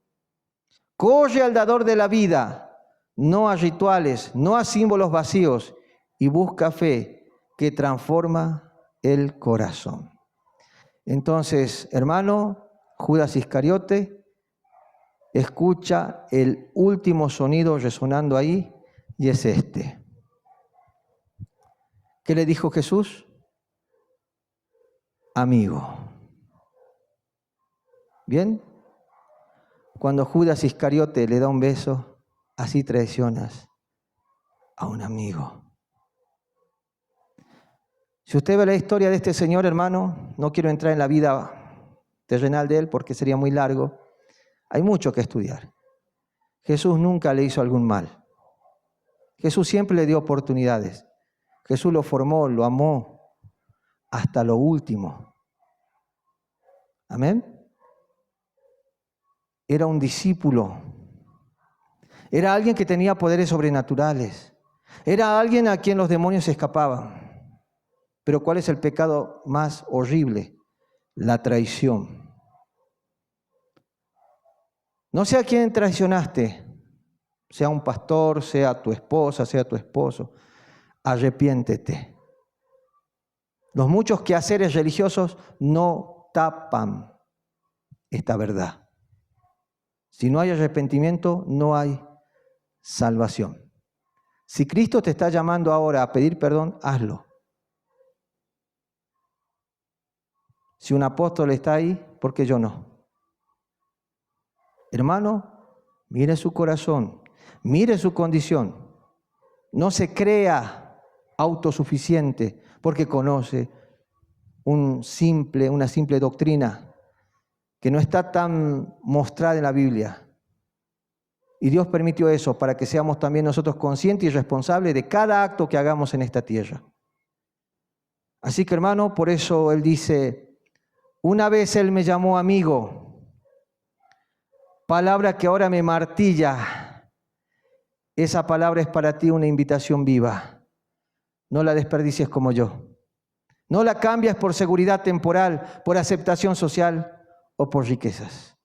Corre al dador de la vida, no a rituales, no a símbolos vacíos, y busca fe que transforma el corazón. Entonces, hermano, Judas Iscariote escucha el último sonido resonando ahí, y es este. ¿Qué le dijo Jesús? Amigo. ¿Bien? Cuando Judas Iscariote le da un beso, así traicionas a un amigo. Si usted ve la historia de este señor, hermano, no quiero entrar en la vida terrenal de él porque sería muy largo. Hay mucho que estudiar. Jesús nunca le hizo algún mal. Jesús siempre le dio oportunidades. Jesús lo formó, lo amó hasta lo último. Amén. Era un discípulo. Era alguien que tenía poderes sobrenaturales. Era alguien a quien los demonios escapaban. Pero ¿cuál es el pecado más horrible? La traición. No sé a quién traicionaste, sea un pastor, sea tu esposa, sea tu esposo. Arrepiéntete. Los muchos quehaceres religiosos no tapan esta verdad. Si no hay arrepentimiento, no hay salvación. Si Cristo te está llamando ahora a pedir perdón, hazlo. Si un apóstol está ahí, ¿por qué yo no? Hermano, mire su corazón, mire su condición. No se crea autosuficiente porque conoce una simple doctrina que no está tan mostrada en la Biblia. Y Dios permitió eso para que seamos también nosotros conscientes y responsables de cada acto que hagamos en esta tierra. Así que, hermano, por eso Él dice: una vez Él me llamó amigo, palabra que ahora me martilla. Esa palabra es para ti una invitación viva. No la desperdicies como yo. No la cambies por seguridad temporal, por aceptación social o por riquezas.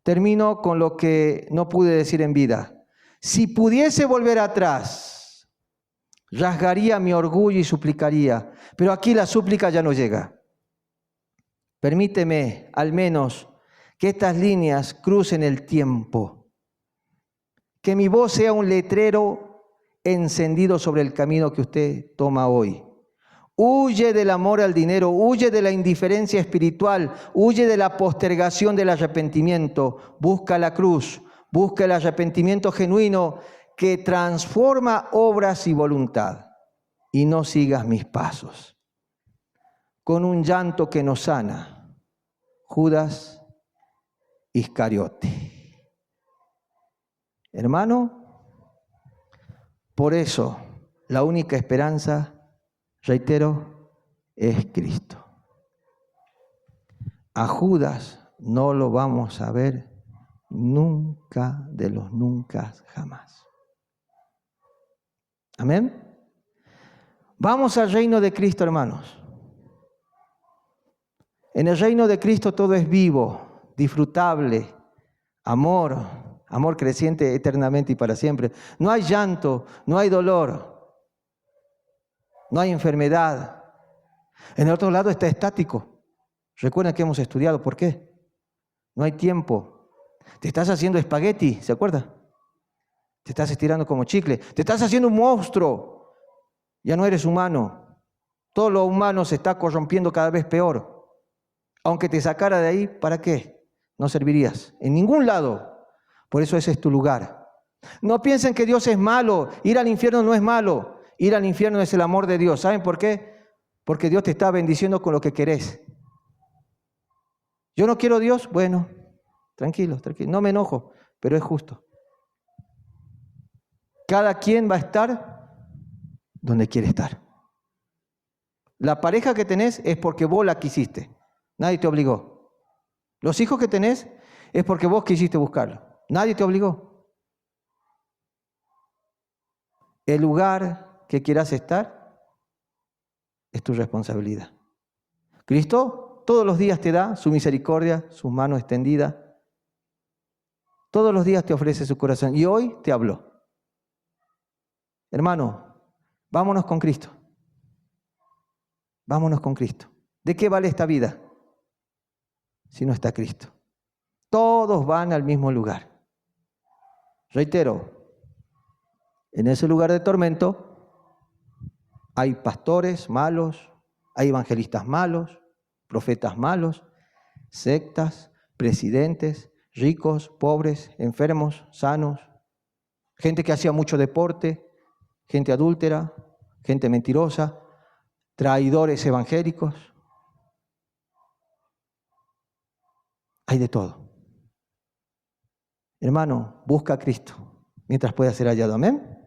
Termino con lo que no pude decir en vida. Si pudiese volver atrás, rasgaría mi orgullo y suplicaría, pero aquí la súplica ya no llega. Permíteme, al menos, que estas líneas crucen el tiempo. Que mi voz sea un letrero encendido sobre el camino que usted toma hoy. Huye del amor al dinero, huye de la indiferencia espiritual, huye de la postergación del arrepentimiento. Busca la cruz, busca el arrepentimiento genuino que transforma obras y voluntad. Y no sigas mis pasos. Con un llanto que nos sana, Judas Iscariote. Hermano, por eso la única esperanza, reitero, es Cristo. A Judas no lo vamos a ver nunca de los nunca jamás. Amén. Vamos al reino de Cristo, hermanos. En el reino de Cristo todo es vivo, disfrutable, amor creciente eternamente y para siempre. No hay llanto, no hay dolor, no hay enfermedad. En el otro lado está estático. Recuerden que hemos estudiado, ¿por qué? No hay tiempo. Te estás haciendo espagueti, ¿se acuerda? Te estás estirando como chicle. Te estás haciendo un monstruo. Ya no eres humano. Todo lo humano se está corrompiendo cada vez peor. Aunque te sacara de ahí, ¿para qué? No servirías en ningún lado. Por eso ese es tu lugar. No piensen que Dios es malo. Ir al infierno no es malo. Ir al infierno es el amor de Dios. ¿Saben por qué? Porque Dios te está bendiciendo con lo que querés. Yo no quiero a Dios. Bueno, tranquilo. No me enojo, pero es justo. Cada quien va a estar donde quiere estar. La pareja que tenés es porque vos la quisiste. Nadie te obligó. Los hijos que tenés es porque vos quisiste buscarlo. Nadie te obligó. El lugar que quieras estar es tu responsabilidad. Cristo todos los días te da su misericordia, sus manos extendidas. Todos los días te ofrece su corazón. Y hoy te habló. Hermano, vámonos con Cristo. Vámonos con Cristo. ¿De qué vale esta vida si no está Cristo? Todos van al mismo lugar. Reitero, en ese lugar de tormento hay pastores malos, hay evangelistas malos, profetas malos, sectas, presidentes, ricos, pobres, enfermos, sanos, gente que hacía mucho deporte, gente adúltera, gente mentirosa, traidores evangélicos. Hay de todo. Hermano, busca a Cristo mientras pueda ser hallado. Amén.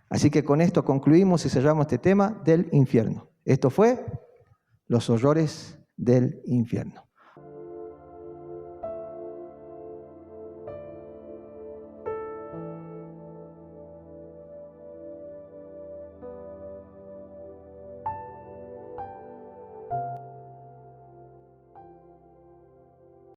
Así que con esto concluimos y cerramos este tema del infierno. Esto fue los horrores del infierno.